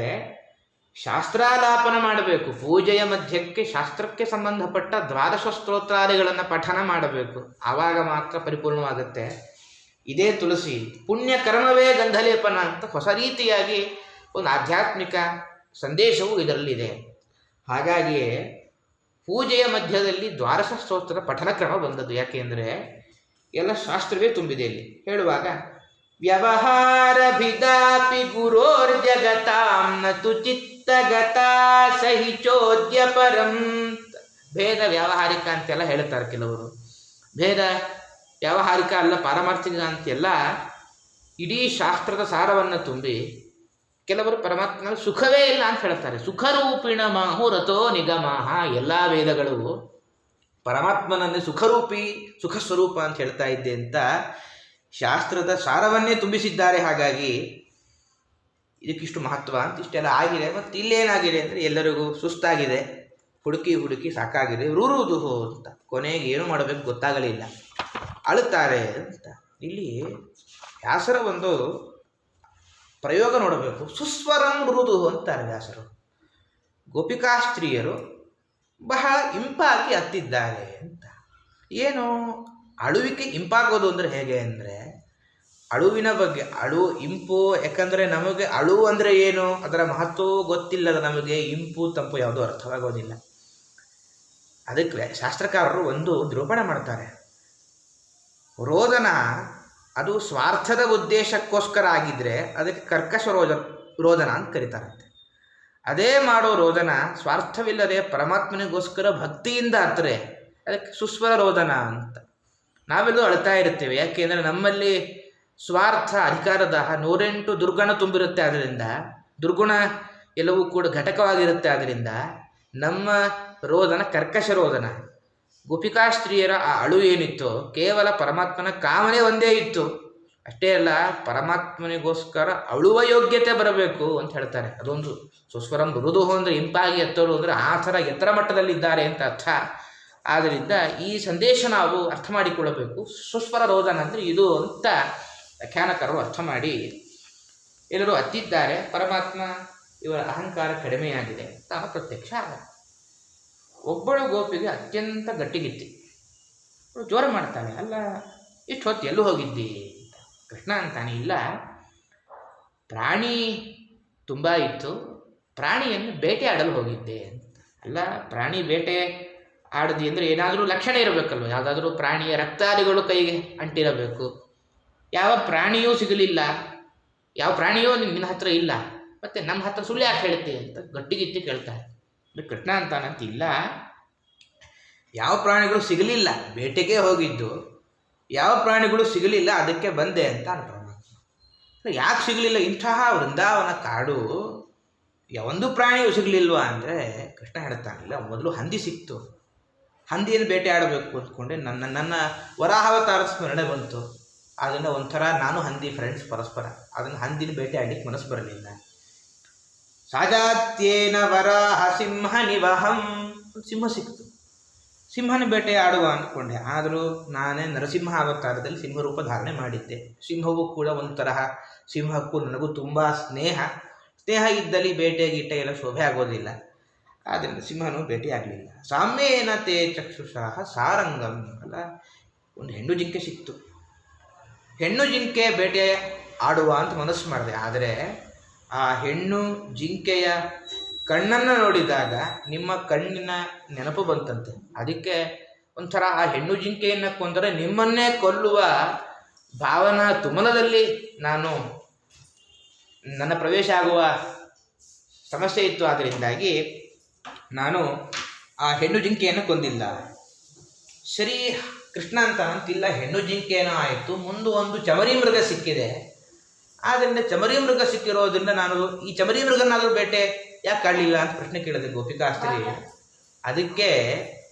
Speaker 1: ಶಾಸ್ತ್ರಾಲಾಪನ ಮಾಡಬೇಕು. ಪೂಜೆಯ ಮಧ್ಯಕ್ಕೆ ಶಾಸ್ತ್ರಕ್ಕೆ ಸಂಬಂಧಪಟ್ಟ ದ್ವಾದಶ ಸ್ತೋತ್ರಾದಿಗಳನ್ನು ಪಠನ ಮಾಡಬೇಕು. ಆವಾಗ ಮಾತ್ರ ಪರಿಪೂರ್ಣವಾಗುತ್ತೆ. ಇದೇ ತುಳಸಿ. ಪುಣ್ಯ ಕರ್ಮವೇ ಗಂಧಲೇಪನ ಅಂತ ಹೊಸ ರೀತಿಯಾಗಿ ಒಂದು ಆಧ್ಯಾತ್ಮಿಕ ಸಂದೇಶವು ಇದರಲ್ಲಿದೆ. ಹಾಗಾಗಿಯೇ ಪೂಜೆಯ ಮಧ್ಯದಲ್ಲಿ ದ್ವಾದಶ ಸ್ತೋತ್ರದ ಪಠನ ಕ್ರಮ ಬಂದದ್ದು. ಯಾಕೆಂದರೆ ಎಲ್ಲ ಶಾಸ್ತ್ರವೇ ತುಂಬಿದೆ ಇಲ್ಲಿ. ಹೇಳುವಾಗ ವ್ಯವಹಾರಭಿದಾಪಿ ಗುರೋರ್ಜಗತಾಂ ನತು ಚಿತ್ತಗತಾ ಸಹಿ ಚೋದ್ಯ ಪರಂ. ಭೇದ ವ್ಯಾವಹಾರಿಕ ಅಂತೆಲ್ಲ ಹೇಳ್ತಾರೆ ಕೆಲವರು. ಭೇದ ವ್ಯಾವಹಾರಿಕ ಅಲ್ಲ, ಪಾರಮಾರ್ಥಿಕ ಅಂತೆಲ್ಲ ಇಡೀ ಶಾಸ್ತ್ರದ ಸಾರವನ್ನು ತುಂಬಿ ಕೆಲವರು ಪರಮಾತ್ಮನ ಸುಖವೇ ಇಲ್ಲ ಅಂತ ಹೇಳ್ತಾರೆ. ಸುಖರೂಪಿಣ ಮಾಹು ರಥೋ ನಿಗಮಾಹ. ಎಲ್ಲ ವೇದಗಳು ಪರಮಾತ್ಮನನ್ನೇ ಸುಖರೂಪಿ ಸುಖ ಸ್ವರೂಪ ಅಂತ ಹೇಳ್ತಾ ಇದ್ದೆ ಅಂತ ಶಾಸ್ತ್ರದ ಸಾರವನ್ನೇ ತುಂಬಿಸಿದ್ದಾರೆ. ಹಾಗಾಗಿ ಇದಕ್ಕಿಷ್ಟು ಮಹತ್ವ ಅಂತ ಇಷ್ಟೆಲ್ಲ ಆಗಿದೆ. ಮತ್ತು ಇಲ್ಲೇನಾಗಿದೆ ಅಂದರೆ ಎಲ್ಲರಿಗೂ ಸುಸ್ತಾಗಿದೆ, ಹುಡುಕಿ ಸಾಕಾಗಿದೆ, ರುರುದುಹೋ ಅಂತ. ಕೊನೆಗೆ ಏನು ಮಾಡಬೇಕು ಗೊತ್ತಾಗಲಿಲ್ಲ, ಅಳುತ್ತಾರೆ ಅಂತ. ಇಲ್ಲಿ ವ್ಯಾಸರ ಒಂದು ಪ್ರಯೋಗ ನೋಡಬೇಕು. ಸುಸ್ವರಂ ರುರುದುಹು ಅಂತಾರೆ ವ್ಯಾಸರು. ಗೋಪಿಕಾಸ್ತ್ರೀಯರು ಬಹಳ ಇಂಪಾಗಿ ಅತ್ತಿದ್ದಾರೆ ಅಂತ. ಏನು ಅಳುವಿಕೆ ಇಂಪಾಗೋದು ಅಂದರೆ ಹೇಗೆ ಅಂದರೆ ಅಳುವಿನ ಬಗ್ಗೆ ಇಂಪು. ಯಾಕಂದರೆ ನಮಗೆ ಅಳು ಅಂದರೆ ಏನು, ಅದರ ಮಹತ್ವ ಗೊತ್ತಿಲ್ಲದ ನಮಗೆ ಇಂಪು ತಂಪು ಯಾವುದೂ ಅರ್ಥವಾಗೋದಿಲ್ಲ. ಅದಕ್ಕೆ ಶಾಸ್ತ್ರಕಾರರು ಒಂದು ನಿರೂಪಣೆ ಮಾಡ್ತಾರೆ. ರೋದನ ಅದು ಸ್ವಾರ್ಥದ ಉದ್ದೇಶಕ್ಕೋಸ್ಕರ ಆಗಿದ್ದರೆ ಅದಕ್ಕೆ ಕರ್ಕಶ ರೋದನ ಅಂತ ಕರೀತಾರಂತೆ. ಅದೇ ಮಾಡೋ ರೋದನ ಸ್ವಾರ್ಥವಿಲ್ಲದೆ ಪರಮಾತ್ಮನಿಗೋಸ್ಕರ ಭಕ್ತಿಯಿಂದ ಅತ್ತರೆ ಅದಕ್ಕೆ ಸುಸ್ವರ ರೋದನ ಅಂತ. ನಾವೆಲ್ಲೂ ಅಳ್ತಾ ಇರ್ತೇವೆ. ಯಾಕೆಂದರೆ ನಮ್ಮಲ್ಲಿ ಸ್ವಾರ್ಥ, ಅಧಿಕಾರದ 108 ದುರ್ಗುಣ ತುಂಬಿರುತ್ತೆ. ಆದ್ದರಿಂದ ದುರ್ಗುಣ ಎಲ್ಲವೂ ಕೂಡ ಘಟಕವಾಗಿರುತ್ತೆ. ಆದ್ದರಿಂದ ನಮ್ಮ ರೋದನ ಕರ್ಕಶ ರೋದನ. ಗೋಪಿಕಾಸ್ತ್ರೀಯರ ಆ ಅಳು ಏನಿತ್ತು ಕೇವಲ ಪರಮಾತ್ಮನ ಕಾಮನೆ ಒಂದೇ ಇತ್ತು. ಅಷ್ಟೇ ಅಲ್ಲ, ಪರಮಾತ್ಮನಿಗೋಸ್ಕರ ಅಳುವ ಯೋಗ್ಯತೆ ಬರಬೇಕು ಅಂತ ಹೇಳ್ತಾರೆ. ಅದೊಂದು ಸುಸ್ವರಂ ಮೃದು ಅಂದರೆ ಇಂಪಾಗಿ ಎತ್ತರು ಅಂದರೆ ಆ ಥರ ಎತ್ತರ ಮಟ್ಟದಲ್ಲಿದ್ದಾರೆ ಅಂತ ಅರ್ಥ. ಆದ್ದರಿಂದ ಈ ಸಂದೇಶ ನಾವು ಅರ್ಥ ಮಾಡಿಕೊಳ್ಳಬೇಕು. ಸುಸ್ವರ ರೋದನ ಅಂದರೆ ಇದು ಅಂತ ವ್ಯಾಖ್ಯಾನಕಾರರು ಅರ್ಥ ಮಾಡಿ ಎಲ್ಲರೂ ಅತ್ತಿದ್ದಾರೆ. ಪರಮಾತ್ಮ ಇವರ ಅಹಂಕಾರ ಕಡಿಮೆಯಾಗಿದೆ ತಾನು ಪ್ರತ್ಯಕ್ಷ ಆಗ. ಒಬ್ಬಳು ಗೋಪಿಗೆ ಅತ್ಯಂತ ಗಟ್ಟಿಗಿತ್ತಿ ಜೋರು ಮಾಡ್ತಾಳೆ. ಅಲ್ಲ, ಇಷ್ಟು ಹೊತ್ತು ಎಲ್ಲೂ ಹೋಗಿದ್ದಿ ಅಂತ. ಕೃಷ್ಣ ಅಂತಾನೆ, ಇಲ್ಲ ಪ್ರಾಣಿ ತುಂಬ ಇತ್ತು, ಪ್ರಾಣಿಯನ್ನು ಬೇಟೆ ಆಡಲು ಹೋಗಿದ್ದೆ ಅಂತ. ಅಲ್ಲ, ಪ್ರಾಣಿ ಬೇಟೆ ಆಡದಿ ಅಂದರೆ ಏನಾದರೂ ಲಕ್ಷಣ ಇರಬೇಕಲ್ವ. ಯಾವುದಾದ್ರೂ ಪ್ರಾಣಿಯ ರಕ್ತಾದಿಗಳು ಕೈಗೆ ಅಂಟಿರಬೇಕು. ಯಾವ ಪ್ರಾಣಿಯೂ ಸಿಗಲಿಲ್ಲ, ಯಾವ ಪ್ರಾಣಿಯೂ ನಿನ್ನ ಹತ್ರ ಇಲ್ಲ, ಮತ್ತು ನಮ್ಮ ಹತ್ರ ಸುಳ್ಳು ಯಾಕೆ ಹೇಳ್ತೆ ಅಂತ ಗಟ್ಟಿಗಿತ್ತಿ ಕೇಳ್ತಾರೆ. ಕೃಷ್ಣ ಅಂತಾನಂತ, ಇಲ್ಲ, ಯಾವ ಪ್ರಾಣಿಗಳು ಸಿಗಲಿಲ್ಲ, ಬೇಟೆಗೆ ಹೋಗಿದ್ದು, ಯಾವ ಪ್ರಾಣಿಗಳು ಸಿಗಲಿಲ್ಲ ಅದಕ್ಕೆ ಬಂದೆ ಅಂತ ಪರಮಾತ್ಮ. ಯಾಕೆ ಸಿಗಲಿಲ್ಲ? ಇಂತಹ ವೃಂದಾವನ ಕಾಡು ಒಂದು ಪ್ರಾಣಿಯೂ ಸಿಗಲಿಲ್ವಾ ಅಂದರೆ ಕೃಷ್ಣ ಹೇಳ್ತಾನಿಲ್ಲ. ಮೊದಲು ಹಂದಿ ಸಿಕ್ತು, ಹಂದಿಯನ್ನು ಬೇಟೆ ಆಡಬೇಕು ಅಂದ್ಕೊಂಡೆ. ನನ್ನ ವರಾಹಾವತಾರದ ಸ್ಮರಣೆ ಬಂತು. ಅದನ್ನು ಒಂಥರ ನಾನು ಹಂದಿ ಫ್ರೆಂಡ್ಸ್ ಪರಸ್ಪರ, ಅದನ್ನು ಹಂದಿನ ಬೇಟೆ ಆಡಲಿಕ್ಕೆ ಮನಸ್ಸು ಬರಲಿಲ್ಲ. ಸಾಜಾತ್ಯೇನ ವರಾಹ ಸಿಂಹ ನಿವಹಂ, ಸಿಂಹ ಸಿಕ್ತು, ಸಿಂಹನ ಬೇಟೆ ಆಡುವ ಅಂದ್ಕೊಂಡೆ. ಆದರೂ ನಾನೇ ನರಸಿಂಹ ಅವತಾರದಲ್ಲಿ ಸಿಂಹರೂಪ ಧಾರಣೆ ಮಾಡಿದ್ದೆ. ಸಿಂಹವೂ ಕೂಡ ಒಂದು ತರಹ, ಸಿಂಹಕ್ಕೂ ನನಗೂ ತುಂಬ ಸ್ನೇಹ ಇದ್ದಲ್ಲಿ ಬೇಟೆ ಗೀಟೆ ಎಲ್ಲ ಶೋಭೆ ಆಗೋದಿಲ್ಲ. ಆದ್ದರಿಂದ ಸಿಂಹನೂ ಭೇಟಿ ಆಗಲಿಲ್ಲ. ಸಾಮ್ಯೇನ ತೇ ಚಕ್ಷುಷಾಹ ಸಾರಂಗಂ, ಅಲ್ಲ ಒಂದು ಹೆಣ್ಣು ಜಿಂಕೆ ಸಿಕ್ತು. ಹೆಣ್ಣು ಜಿಂಕೆ ಬೇಟೆ ಆಡುವ ಅಂತ ಮನಸ್ಸು ಮಾಡಿದೆ. ಆದರೆ ಆ ಹೆಣ್ಣು ಜಿಂಕೆಯ ಕಣ್ಣನ್ನು ನೋಡಿದಾಗ ನಿಮ್ಮ ಕಣ್ಣಿನ ನೆನಪು ಬಂತಂತೆ. ಅದಕ್ಕೆ ಒಂಥರ ಆ ಹೆಣ್ಣು ಜಿಂಕೆಯನ್ನು ಕೊಂದರೆ ನಿಮ್ಮನ್ನೇ ಕೊಲ್ಲುವ ಭಾವನಾ ತುಮಲದಲ್ಲಿ ನನ್ನ ಪ್ರವೇಶ ಆಗುವ ಸಮಸ್ಯೆ ಇತ್ತು. ಆದ್ದರಿಂದಾಗಿ ನಾನು ಆ ಹೆಣ್ಣು ಜಿಂಕೆಯನ್ನು ಕೊಂದಿಲ್ಲ. ಸರಿ, ಕೃಷ್ಣ ಅಂತಿಲ್ಲ, ಹೆಣ್ಣು ಜಿಂಕೆನೋ ಆಯಿತು, ಮುಂದೆ ಒಂದು ಚಮರಿ ಮೃಗ ಸಿಕ್ಕಿದೆ. ಆದ್ದರಿಂದ ಚಮರಿ ಮೃಗ ಸಿಕ್ಕಿರೋದ್ರಿಂದ ನಾನು ಈ ಚಮರಿ ಮೃಗನಾದರೂ ಬೇಟೆ ಯಾಕೆ ಆಡಲಿಲ್ಲ ಅಂತ ಪ್ರಶ್ನೆ ಕೇಳಿದೆ ಗೋಪಿಕಾಸ್ತ್ರೀ. ಅದಕ್ಕೆ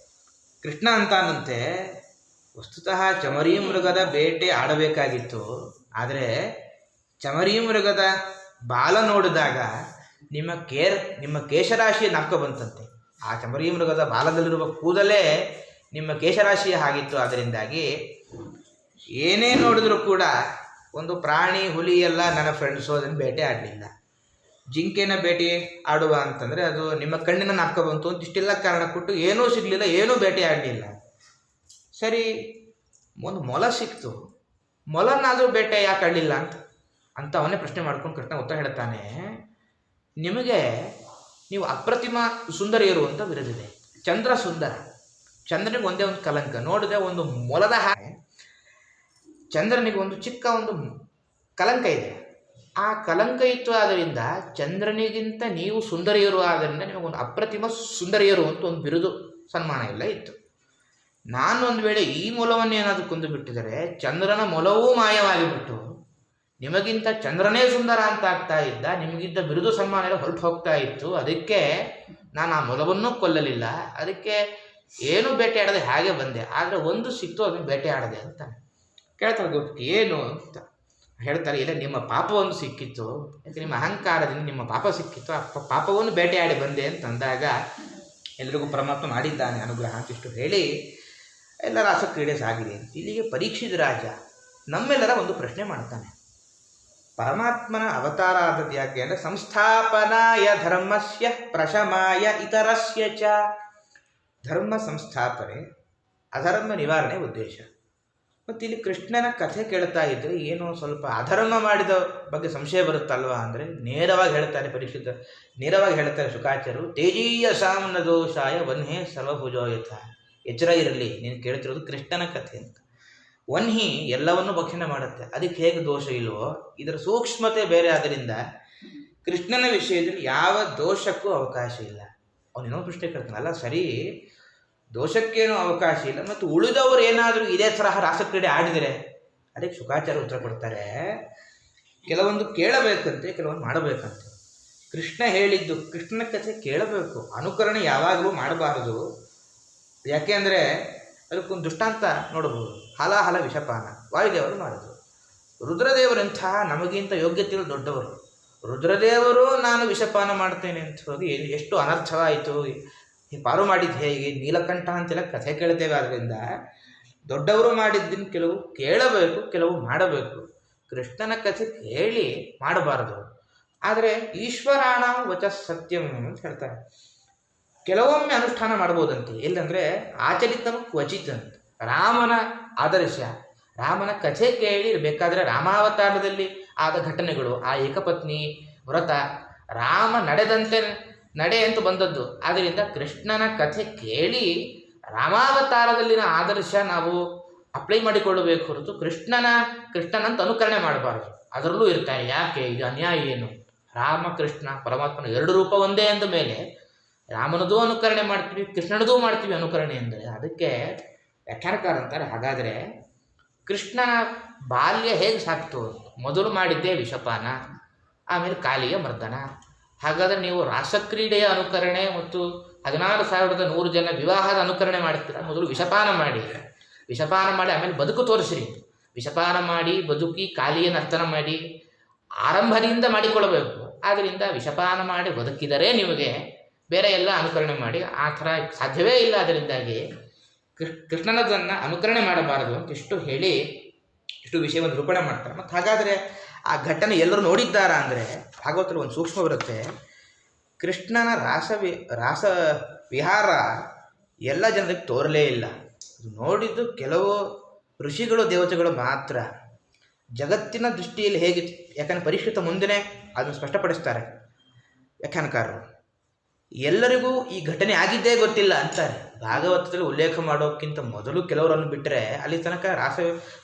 Speaker 1: ಕೃಷ್ಣ ಅಂತಾನಂತೆ, ವಸ್ತುತಃ ಚಮರಿ ಮೃಗದ ಬೇಟೆ ಆಡಬೇಕಾಗಿತ್ತು, ಆದರೆ ಚಮರಿ ಮೃಗದ ಬಾಲ ನೋಡಿದಾಗ ನಿಮ್ಮ ಕೇಶರಾಶಿ ನಾಪ್ಕ ಬಂತಂತೆ. ಆ ಚಮರಿ ಮೃಗದ ಬಾಲದಲ್ಲಿರುವ ಕೂದಲೇ ನಿಮ್ಮ ಕೇಶರಾಶಿಯ ಹಾಗಿತ್ತು. ಅದರಿಂದಾಗಿ ಏನೇ ನೋಡಿದ್ರೂ ಕೂಡ ಒಂದು ಪ್ರಾಣಿ ಹುಲಿ ಎಲ್ಲ ನನ್ನ ಫ್ರೆಂಡ್ಸು ಅದನ್ನು ಬೇಟೆ ಆಡಲಿಲ್ಲ. ಜಿಂಕೆನ ಬೇಟೆ ಆಡುವ ಅಂತಂದರೆ ಅದು ನಿಮ್ಮ ಕಣ್ಣಿನ ನಾಪ್ಕ ಬಂತು ಅಂತ ಇಷ್ಟೆಲ್ಲ ಕಾರಣ ಕೊಟ್ಟು ಏನೂ ಸಿಗಲಿಲ್ಲ, ಏನೂ ಬೇಟೆ ಆಡಲಿಲ್ಲ. ಸರಿ, ಒಂದು ಮೊಲ ಸಿಕ್ತು, ಮೊಲನಾದರೂ ಬೇಟೆ ಯಾಕೆ ಆಡಲಿಲ್ಲ ಅಂತ ಅವನೇ ಪ್ರಶ್ನೆ ಮಾಡ್ಕೊಂಡು ಕೃಷ್ಣ ಉತ್ತರ ಹೇಳ್ತಾನೆ, ನೀವು ಅಪ್ರತಿಮ ಸುಂದರಿಯರು ಅಂತ ಬಿರುದಿದೆ. ಚಂದ್ರ ಸುಂದರ, ಚಂದ್ರನಿಗೆ ಒಂದೇ ಒಂದು ಕಲಂಕ. ನೋಡಿದೆ ಒಂದು ಮೊಲದ ಹಾಗೆ ಚಂದ್ರನಿಗೆ ಒಂದು ಚಿಕ್ಕ ಒಂದು ಕಲಂಕ ಇದೆ. ಆ ಕಲಂಕ ಇತ್ತು, ಆದ್ದರಿಂದ ಚಂದ್ರನಿಗಿಂತ ನೀವು ಸುಂದರಿಯರು, ಆದ್ದರಿಂದ ನಿಮಗೊಂದು ಅಪ್ರತಿಮ ಸುಂದರಿಯರು ಅಂತ ಒಂದು ಬಿರುದು ಸನ್ಮಾನ ಎಲ್ಲ ಇತ್ತು. ನಾನು ಒಂದು ವೇಳೆ ಈ ಮೊಲವನ್ನೇನಾದರೂ ಕೊಂದು ಬಿಟ್ಟಿದರೆ ಚಂದ್ರನ ಮೊಲವೂ ಮಾಯವಾಗಿಬಿಟ್ಟು ನಿಮಗಿಂತ ಚಂದ್ರನೇ ಸುಂದರ ಅಂತ ಆಗ್ತಾ ಇದ್ದ, ನಿಮಗಿದ್ದ ಬಿರುದು ಸನ್ಮಾನ ಎಲ್ಲ ಹೊರಟು ಹೋಗ್ತಾ ಇತ್ತು. ಅದಕ್ಕೆ ನಾನು ಆ ಮೊಲವನ್ನು ಕೊಲ್ಲಲಿಲ್ಲ. ಅದಕ್ಕೆ ಏನು ಬೇಟೆ ಆಡದೆ ಹಾಗೆ ಬಂದೆ. ಆದರೆ ಒಂದು ಸಿಕ್ತು, ಅದನ್ನು ಬೇಟೆ ಆಡದೆ ಅಂತ ಕೇಳ್ತಾರೆ ಗೋಪಿಕೆ. ಏನು ಅಂತ ಹೇಳ್ತಾರೆ, ಇಲ್ಲ ನಿಮ್ಮ ಪಾಪ ಒಂದು ಸಿಕ್ಕಿತ್ತು, ಯಾಕೆ ನಿಮ್ಮ ಅಹಂಕಾರದಿಂದ ನಿಮ್ಮ ಪಾಪ ಸಿಕ್ಕಿತ್ತು, ಆ ಪಾಪವನ್ನು ಬೇಟೆಯಾಡಿ ಬಂದೆ ಅಂತಂದಾಗ ಎಲ್ರಿಗೂ ಪರಮಾತ್ಮ ಮಾಡಿದ್ದಾನೆ ಅನುಗ್ರಹ ಅಂತಿಷ್ಟು ಹೇಳಿ ಎಲ್ಲರ ರಾಸಕ್ರೀಡೆ ಸಾಗಿದೆ. ಇಲ್ಲಿಗೆ ಪರೀಕ್ಷಿತ ರಾಜ ನಮ್ಮೆಲ್ಲರ ಒಂದು ಪ್ರಶ್ನೆ ಮಾಡ್ತಾನೆ. ಪರಮಾತ್ಮನ ಅವತಾರ ಆದದ್ದು ಯಾಕೆ ಅಂದರೆ ಸಂಸ್ಥಾಪನಾಯ ಧರ್ಮಸ್ಯ ಪ್ರಶಮಾಯ ಇತರಸ್ಯ ಚ. ಧರ್ಮ ಸಂಸ್ಥಾಪನೆ, ಅಧರ್ಮ ನಿವಾರಣೆ ಉದ್ದೇಶ. ಮತ್ತು ಇಲ್ಲಿ ಕೃಷ್ಣನ ಕಥೆ ಕೇಳ್ತಾ ಇದ್ದರೆ ಏನೋ ಸ್ವಲ್ಪ ಅಧರ್ಮ ಮಾಡಿದ ಬಗ್ಗೆ ಸಂಶಯ ಬರುತ್ತಲ್ವ ಅಂದರೆ ನೇರವಾಗಿ ಹೇಳ್ತಾರೆ ಶುಕಾಚಾರ್ಯರು, ತೇಜೀಯ ಸಾಮ್ನ ದೋಷಾಯ ವನ್ಹೇ ಸರ್ವಭುಜೋಯಥ. ಎಚ್ಚರ ಇರಲಿ, ನೀನು ಕೇಳ್ತಿರೋದು ಕೃಷ್ಣನ ಕಥೆ ಅಂತ. ವನ್ಹಿ ಎಲ್ಲವನ್ನೂ ಭಕ್ಷಣೆ ಮಾಡುತ್ತೆ, ಅದಕ್ಕೆ ಹೇಗೆ ದೋಷ ಇಲ್ವೋ ಇದರ ಸೂಕ್ಷ್ಮತೆ ಬೇರೆ. ಆದ್ದರಿಂದ ಕೃಷ್ಣನ ವಿಷಯದಲ್ಲಿ ಯಾವ ದೋಷಕ್ಕೂ ಅವಕಾಶ ಇಲ್ಲ. ಅವನೇನೋ ಪ್ರಶ್ನೆ ಕೇಳ್ತಾನೆ, ಅಲ್ಲ ಸರಿ ದೋಷಕ್ಕೇನೂ ಅವಕಾಶ ಇಲ್ಲ, ಮತ್ತು ಉಳಿದವರು ಏನಾದರೂ ಇದೇ ತರಹ ರಾಸಕ್ರೀಡೆ ಆಡಿದರೆ ಅದಕ್ಕೆ ಶುಕಾಚಾರ್ಯ ಉತ್ತರ ಕೊಡ್ತಾರೆ, ಕೆಲವೊಂದು ಕೇಳಬೇಕಂತೆ, ಕೆಲವೊಂದು ಮಾಡಬೇಕಂತೆ. ಕೃಷ್ಣ ಹೇಳಿದ್ದು, ಕೃಷ್ಣನ ಕಥೆ ಕೇಳಬೇಕು, ಅನುಕರಣೆ ಯಾವಾಗಲೂ ಮಾಡಬಾರದು. ಯಾಕೆ ಅಂದರೆ ಅದಕ್ಕೊಂದು ದೃಷ್ಟಾಂತ ನೋಡಬಹುದು. ಹಲಾಹಲ ವಿಷಪಾನ ವಾಯುದೇವರು ಮಾಡಿದ್ರು. ರುದ್ರದೇವರಂಥ ನಮಗಿಂತ ಯೋಗ್ಯತೆಗಳು ದೊಡ್ಡವರು. ರುದ್ರದೇವರು ನಾನು ವಿಷಪಾನ ಮಾಡ್ತೇನೆ ಅಂತ ಹೋಗಿ ಎಷ್ಟು ಅನರ್ಥವಾಯಿತು, ಪಾರು ಮಾಡಿದ್ದು ಹೇಗೆ, ನೀಲಕಂಠ ಅಂತೆಲ್ಲ ಕಥೆ ಕೇಳ್ತೇವೆ. ಆದ್ದರಿಂದ ದೊಡ್ಡವರು ಮಾಡಿದ್ದನ್ನು ಕೆಲವು ಕೇಳಬೇಕು, ಕೆಲವು ಮಾಡಬೇಕು. ಕೃಷ್ಣನ ಕಥೆ ಕೇಳಿ ಮಾಡಬಾರದು. ಆದರೆ ಈಶ್ವರಾಣ ವಚ ಸತ್ಯಂ ಅಂತ ಹೇಳ್ತಾರೆ. ಕೆಲವೊಮ್ಮೆ ಅನುಷ್ಠಾನ ಮಾಡ್ಬೋದಂತೆ, ಎಲ್ಲಂದರೆ ಆಚರಿತನು ಕ್ವಚಿತ್ ಅಂತ. ರಾಮನ ಆದರ್ಶ, ರಾಮನ ಕಥೆ ಕೇಳಿ ಬೇಕಾದರೆ ರಾಮಾವತಾರದಲ್ಲಿ ಆದ ಘಟನೆಗಳು, ಆ ಏಕಪತ್ನಿ ವ್ರತ, ರಾಮ ನಡೆದಂತೆ ನಡೆ ಅಂತ ಬಂದದ್ದು. ಆದ್ದರಿಂದ ಕೃಷ್ಣನ ಕಥೆ ಕೇಳಿ ರಾಮಾವತಾರದಲ್ಲಿನ ಆದರ್ಶ ನಾವು ಅಪ್ಲೈ ಮಾಡಿಕೊಳ್ಳಬೇಕು ಹೊರತು ಕೃಷ್ಣನಂತ ಅನುಕರಣೆ ಮಾಡಬಾರದು. ಅದರಲ್ಲೂ ಇರ್ತಾರೆ, ಯಾಕೆ ಇದು ಅನ್ಯಾಯ ಏನು, ರಾಮಕೃಷ್ಣ ಪರಮಾತ್ಮನ ಎರಡು ರೂಪ ಒಂದೇ ಅಂದ ಮೇಲೆ ರಾಮನದೂ ಅನುಕರಣೆ ಮಾಡ್ತೀವಿ, ಕೃಷ್ಣನದೂ ಮಾಡ್ತೀವಿ ಅನುಕರಣೆ ಅಂದರೆ. ಅದಕ್ಕೆ ವ್ಯಾಖ್ಯಾನಕಾರ ಅಂತಾರೆ, ಹಾಗಾದರೆ ಕೃಷ್ಣನ ಬಾಲ್ಯ ಹೇಗೆ ಸಾಕ್ತು, ಮೊದಲು ಮಾಡಿದ್ದೇ ವಿಷಪಾನ, ಆಮೇಲೆ ಕಾಲಿಯ ಮರ್ದನ. ಹಾಗಾದರೆ ನೀವು ರಾಸಕ್ರೀಡೆಯ ಅನುಕರಣೆ ಮತ್ತು 16,100 ಜನ ವಿವಾಹದ ಅನುಕರಣೆ ಮಾಡ್ತೀರಾ, ಮೊದಲು ವಿಷಪಾನ ಮಾಡಿ ಆಮೇಲೆ ಬದುಕು ತೋರಿಸ್ರಿ. ವಿಷಪಾನ ಮಾಡಿ ಬದುಕಿ ಕಾಲಿಯ ನರ್ತನ ಮಾಡಿ ಆರಂಭದಿಂದ ಮಾಡಿಕೊಳ್ಳಬೇಕು. ಆದ್ದರಿಂದ ವಿಷಪಾನ ಮಾಡಿ ಬದುಕಿದರೆ ನಿಮಗೆ ಬೇರೆ ಎಲ್ಲ ಅನುಕರಣೆ ಮಾಡಿ, ಆ ಥರ ಸಾಧ್ಯವೇ ಇಲ್ಲ. ಅದರಿಂದಾಗಿ ಕೃಷ್ಣನದನ್ನು ಅನುಕರಣೆ ಮಾಡಬಾರದು ಅಂತ ಇಷ್ಟು ಹೇಳಿ ಇಷ್ಟು ವಿಷಯವನ್ನು ನಿರೂಪಣೆ ಮಾಡ್ತಾರೆ. ಮತ್ತು ಹಾಗಾದರೆ ಆ ಘಟನೆ ಎಲ್ಲರೂ ನೋಡಿದ್ದಾರಾ ಅಂದರೆ ಭಾಗವತದಲ್ಲಿ ಒಂದು ಸೂಕ್ಷ್ಮ ಬರುತ್ತೆ. ಕೃಷ್ಣನ ರಾಸ ವಿಹಾರ ಎಲ್ಲ ಜನರಿಗೆ ತೋರಲೇ ಇಲ್ಲ. ನೋಡಿದ್ದು ಕೆಲವು ಋಷಿಗಳು ದೇವತೆಗಳು ಮಾತ್ರ. ಜಗತ್ತಿನ ದೃಷ್ಟಿಯಲ್ಲಿ ಹೇಗೆ, ಯಾಕಂದರೆ ಪರೀಕ್ಷಿತ ಮುಂದೆನೇ ಅದನ್ನು ಸ್ಪಷ್ಟಪಡಿಸ್ತಾರೆ ವ್ಯಾಖ್ಯಾನಕಾರರು. ಎಲ್ಲರಿಗೂ ಈ ಘಟನೆ ಆಗಿದ್ದೇ ಗೊತ್ತಿಲ್ಲ ಅಂತಾರೆ. ಭಾಗವತದಲ್ಲಿ ಉಲ್ಲೇಖ ಮಾಡೋಕ್ಕಿಂತ ಮೊದಲು ಕೆಲವರನ್ನು ಬಿಟ್ಟರೆ ಅಲ್ಲಿ ತನಕ ರಾಸ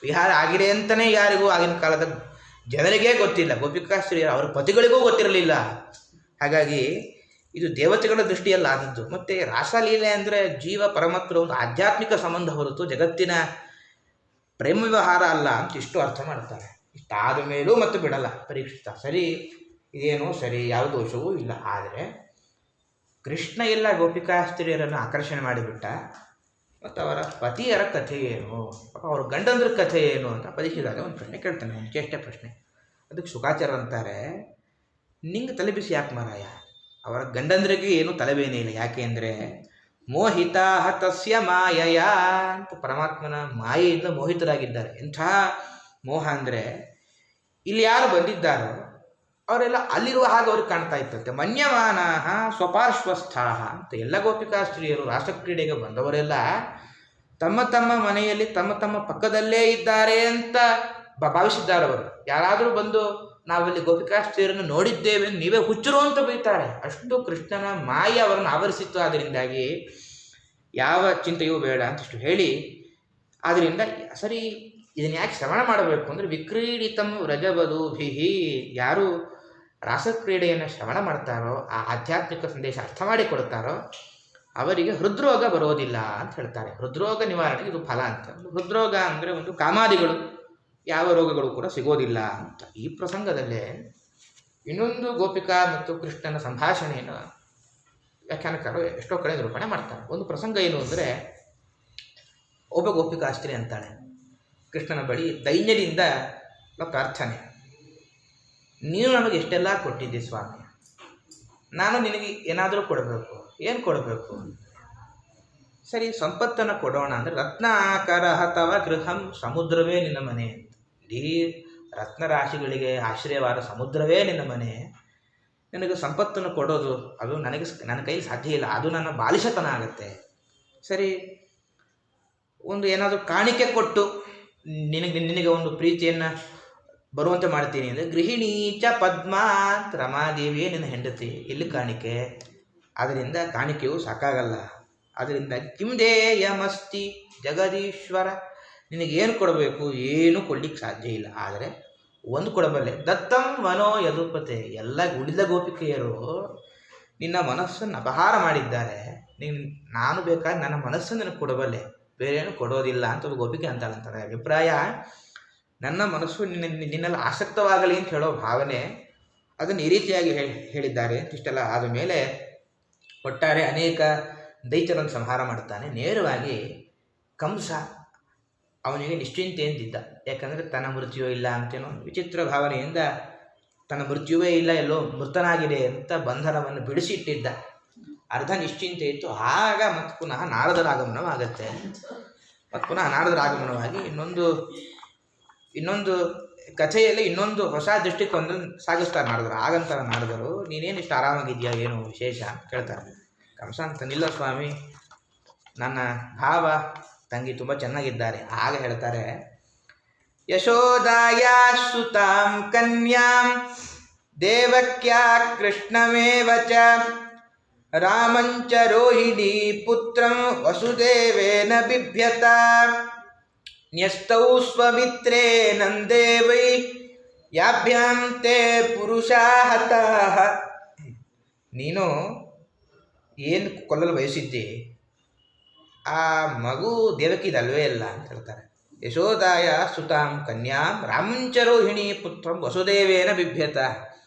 Speaker 1: ವಿಹಾರ ಆಗಿದೆ ಅಂತಲೇ ಯಾರಿಗೂ ಆಗಿನ ಕಾಲದ ಜನರಿಗೇ ಗೊತ್ತಿಲ್ಲ. ಗೋಪಿಕಾಸ್ತ್ರೀಯರು ಅವರ ಪತಿಗಳಿಗೂ ಗೊತ್ತಿರಲಿಲ್ಲ. ಹಾಗಾಗಿ ಇದು ದೇವತೆಗಳ ದೃಷ್ಟಿಯಲ್ಲಿ ಆದದ್ದು. ಮತ್ತು ರಾಸಲೀಲೆ ಅಂದರೆ ಜೀವ ಪರಮಾತ್ಮರ ಒಂದು ಆಧ್ಯಾತ್ಮಿಕ ಸಂಬಂಧ ಹೊರತು ಜಗತ್ತಿನ ಪ್ರೇಮ ವ್ಯವಹಾರ ಅಲ್ಲ ಅಂತ ಇಷ್ಟು ಅರ್ಥ ಮಾಡ್ತಾರೆ. ಇಷ್ಟಾದ ಮೇಲೂ ಮತ್ತು ಬಿಡಲ್ಲ ಪರೀಕ್ಷಿತ. ಸರಿ, ಇದೇನೋ ಸರಿ, ಯಾವ ದೋಷವೂ ಇಲ್ಲ. ಆದರೆ ಕೃಷ್ಣ ಎಲ್ಲ ಗೋಪಿಕಾಸ್ತ್ರೀಯರನ್ನು ಆಕರ್ಷಣೆ ಮಾಡಿಬಿಟ್ಟ. ಮತ್ತು ಅವರ ಪತಿಯರ ಕಥೆ ಏನು, ಅವ್ರ ಗಂಡಂದ್ರ ಕಥೆ ಏನು ಅಂತ ಪರೀಕ್ಷಿಸಿದಾಗ ಒಂದು ಪ್ರಶ್ನೆ ಕೇಳ್ತಾನೆ, ಒಂದು ಚೇಷ್ಟೆ ಪ್ರಶ್ನೆ. ಅದಕ್ಕೆ ಶುಕಾಚಾರ್ಯ ಅಂತಾರೆ, ನಿಂಗೆ ತಲೆಬಿಸಿ ಯಾಕೆ ಮಾರಾಯ? ಅವರ ಗಂಡಂದ್ರಿಗೆ ಏನು ತಲೆಬೇನೆ ಇಲ್ಲ. ಯಾಕೆ ಅಂದರೆ ಮೋಹಿತ ತಸ್ಯ ಮಾಯಯ ಅಂತ, ಪರಮಾತ್ಮನ ಮಾಯೆಯಿಂದ ಮೋಹಿತರಾಗಿದ್ದಾರೆ. ಎಂಥ ಮೋಹ ಅಂದರೆ ಇಲ್ಲಿ ಯಾರು ಬಂದಿದ್ದಾರೋ ಅವರೆಲ್ಲ ಅಲ್ಲಿರುವ ಹಾಗೆ ಅವ್ರಿಗೆ ಕಾಣ್ತಾ ಇತ್ತಂತೆ. ಮನ್ಯಮಾನ ಸ್ವಪಾರ್ಶ್ವಸ್ಥಾಹ ಅಂತ. ಎಲ್ಲ ಗೋಪಿಕಾಸ್ತ್ರೀಯರು ರಾಸಕ್ರೀಡೆಗೆ ಬಂದವರೆಲ್ಲ ತಮ್ಮ ತಮ್ಮ ಮನೆಯಲ್ಲಿ ತಮ್ಮ ತಮ್ಮ ಪಕ್ಕದಲ್ಲೇ ಇದ್ದಾರೆ ಅಂತ ಭಾವಿಸಿದ್ದಾರೆ. ಅವರು ಯಾರಾದರೂ ಬಂದು ನಾವಲ್ಲಿ ಗೋಪಿಕಾಸ್ತ್ರೀಯರನ್ನು ನೋಡಿದ್ದೇವೆ, ನೀವೇ ಹುಚ್ಚರು ಅಂತ ಬೈತಾರೆ. ಅಷ್ಟು ಕೃಷ್ಣನ ಮಾಯೆ ಅವರನ್ನು ಆವರಿಸಿತ್ತು. ಅದರಿಂದಾಗಿ ಯಾವ ಚಿಂತೆಯೂ ಬೇಡ ಅಂತಿಷ್ಟು ಹೇಳಿ, ಆದ್ದರಿಂದ ಸರಿ ಇದನ್ನು ಯಾಕೆ ಶ್ರವಣ ಮಾಡಬೇಕು ಅಂದರೆ ವಿಕ್ರೀಡಿತಂ ವ್ರಜವಧೂಭಿಹಿ, ಯಾರು ರಾಸಕ್ರೀಡೆಯನ್ನು ಶ್ರವಣ ಮಾಡ್ತಾರೋ, ಆ ಆಧ್ಯಾತ್ಮಿಕ ಸಂದೇಶ ಅರ್ಥ ಮಾಡಿಕೊಡ್ತಾರೋ ಅವರಿಗೆ ಹೃದ್ರೋಗ ಬರೋದಿಲ್ಲ ಅಂತ ಹೇಳ್ತಾರೆ. ಹೃದ್ರೋಗ ನಿವಾರಣೆಗೆ ಇದು ಫಲ ಅಂತ. ಹೃದ್ರೋಗ ಅಂದರೆ ಒಂದು ಕಾಮಾದಿಗಳು ಯಾವ ರೋಗಗಳು ಕೂಡ ಸಿಗೋದಿಲ್ಲ ಅಂತ. ಈ ಪ್ರಸಂಗದಲ್ಲೇ ಇನ್ನೊಂದು ಗೋಪಿಕಾ ಮತ್ತು ಕೃಷ್ಣನ ಸಂಭಾಷಣೆಯನ್ನು ವ್ಯಾಖ್ಯಾನಕಾರರು ಎಷ್ಟೋ ಕಡೆ ನಿರೂಪಣೆ ಮಾಡ್ತಾರೆ. ಒಂದು ಪ್ರಸಂಗ ಏನು ಅಂದರೆ, ಒಬ್ಬ ಗೋಪಿಕಾಸ್ತ್ರೀ ಅಂತಾಳೆ ಕೃಷ್ಣನ ಬಳಿ ದೈನ್ಯದಿಂದ ಪ್ರಾರ್ಥನೆ, ನೀನು ನಮಗೆ ಎಷ್ಟೆಲ್ಲ ಕೊಟ್ಟಿದ್ದೆ ಸ್ವಾಮಿ, ನಾನು ನಿನಗೆ ಏನಾದರೂ ಕೊಡಬೇಕು, ಏನು ಕೊಡಬೇಕು? ಸರಿ, ಸಂಪತ್ತನ್ನು ಕೊಡೋಣ ಅಂದರೆ ರತ್ನಾಕರ ತವ ಗೃಹಂ, ಸಮುದ್ರವೇ ನಿನ್ನ ಮನೆ. ಇಡೀ ರತ್ನರಾಶಿಗಳಿಗೆ ಆಶ್ರಯವಾದ ಸಮುದ್ರವೇ ನಿನ್ನ ಮನೆ. ನಿನಗೆ ಸಂಪತ್ತನ್ನು ಕೊಡೋದು ಅದು ನನ್ನ ಕೈಲಿ ಸಾಧ್ಯ ಇಲ್ಲ, ಅದು ನನ್ನ ಬಾಲಿಶತನ ಆಗುತ್ತೆ. ಸರಿ, ಒಂದು ಏನಾದರೂ ಕಾಣಿಕೆ ಕೊಟ್ಟು ನಿನಗೆ ಒಂದು ಪ್ರೀತಿಯನ್ನು ಬರುವಂತೆ ಮಾಡ್ತೀನಿ ಅಂದರೆ ಗೃಹಿಣೀಚ ಪದ್ಮಾ ಅಂತ, ರಮಾದೇವಿಯೇ ನಿನ್ನ ಹೆಂಡತಿ, ಇಲ್ಲಿ ಕಾಣಿಕೆ. ಅದರಿಂದ ಕಾಣಿಕೆಯೂ ಸಾಕಾಗಲ್ಲ. ಅದರಿಂದ ಕಿಂದೇಯಮಸ್ತಿ ಜಗದೀಶ್ವರ, ನಿನಗೇನು ಕೊಡಬೇಕು? ಏನೂ ಕೊಡ್ಲಿಕ್ಕೆ ಸಾಧ್ಯ ಇಲ್ಲ. ಆದರೆ ಒಂದು ಕೊಡಬಲ್ಲೆ, ದತ್ತಂ ಮನೋ ಯದುಪತೆ, ಎಲ್ಲ ಉಳಿದ ಗೋಪಿಕೆಯರು ನಿನ್ನ ಮನಸ್ಸನ್ನು ಅಪಹಾರ ಮಾಡಿದ್ದಾರೆ. ನಾನು ಬೇಕಾದ್ರೆ ನನ್ನ ಮನಸ್ಸನ್ನು ನನಗೆ ಕೊಡಬಲ್ಲೆ, ಬೇರೇನು ಕೊಡೋದಿಲ್ಲ ಅಂತ ಒಂದು ಗೋಪಿಕೆ ಅಂತಾಳಂತಾರೆ. ಅಭಿಪ್ರಾಯ, ನನ್ನ ಮನಸ್ಸು ನಿನ್ನೆಲ್ಲ ಆಸಕ್ತವಾಗಲಿ ಅಂತ ಹೇಳೋ ಭಾವನೆ, ಅದನ್ನು ಈ ರೀತಿಯಾಗಿ ಹೇಳಿದ್ದಾರೆ. ಇಷ್ಟೆಲ್ಲ ಆದ ಮೇಲೆ ಒಟ್ಟಾರೆ ಅನೇಕ ದೈತ್ಯರನ್ನು ಸಂಹಾರ ಮಾಡ್ತಾನೆ. ನೇರವಾಗಿ ಕಂಸ ಅವನಿಗೆ ನಿಶ್ಚಿಂತೆ ಎಂದಿದ್ದ. ಯಾಕಂದರೆ ತನ್ನ ಮೃತ್ಯುವೇ ಇಲ್ಲ ಅಂತೇನೋ ವಿಚಿತ್ರ ಭಾವನೆಯಿಂದ ತನ್ನ ಮೃತ್ಯುವೇ ಇಲ್ಲ, ಎಲ್ಲೋ ಮೃತನಾಗಿದೆ ಅಂತ ಬಂಧನವನ್ನು ಬಿಡಿಸಿಟ್ಟಿದ್ದ. ಅರ್ಧ ನಿಶ್ಚಿಂತೆ ಇತ್ತು. ಆಗ ಮತ್ತು ಪುನಃ ನಾರದರ ಆಗಮನವಾಗತ್ತೆ. ಮತ್ತು ಪುನಃ ನಾರದರ ಆಗಮನವಾಗಿ ಇನ್ನೊಂದು ಕಥೆಯಲ್ಲಿ ಇನ್ನೊಂದು ಹೊಸ ದೃಷ್ಟಿಕೋನದಲ್ಲಿ ಸಾಗಿಸ್ತಾರೆ ನಾರದರು. ಆಗಂತಾರೆ ನಾರದರು, ನೀನೇನು ಇಷ್ಟು ಆರಾಮಾಗಿದೆಯಾ, ಏನು ವಿಶೇಷ ಅಂತ ಕೇಳ್ತಾರೆ. ಕಂಸ ಅಂತನಿಲ್ಲ ಸ್ವಾಮಿ, ನನ್ನ ಭಾವ ತಂಗಿ ತುಂಬ ಚೆನ್ನಾಗಿದ್ದಾರೆ. ಆಗ ಹೇಳ್ತಾರೆ, ಯಶೋದಾಯ ಸುತಾಂ ಕನ್ಯಾಂ ದೇವಕ್ಯಾ ಕೃಷ್ಣಮೇವ ಚ ರಾಮಂಚ ರೋಹಿಣಿ ಪುತ್ರಂ ವಸುದೇವೇನ ಬಿಭ್ಯತ ನ್ಯಸ್ತೌ ಸ್ವಮಿತ್ರೇ ನಂದೇ ವೈ ಯಾಭ್ಯಾಂ ತೇ ಪುರುಷಾ ಹತಃ. ನೀನು ಏನು ಕೊಲ್ಲಲು ಬಯಸಿದ್ದಿ, ಆ ಮಗು ದೇವಕಿದಲ್ವೇ ಅಲ್ಲ ಅಂತ ಹೇಳ್ತಾರೆ. ಯಶೋದಾಯ ಸುತಾಂ ಕನ್ಯಾಂ ರಾಮಂಚ ರೋಹಿಣಿ ಪುತ್ರಂ ವಸುದೇವೇನ ಬಿಭ್ಯತ.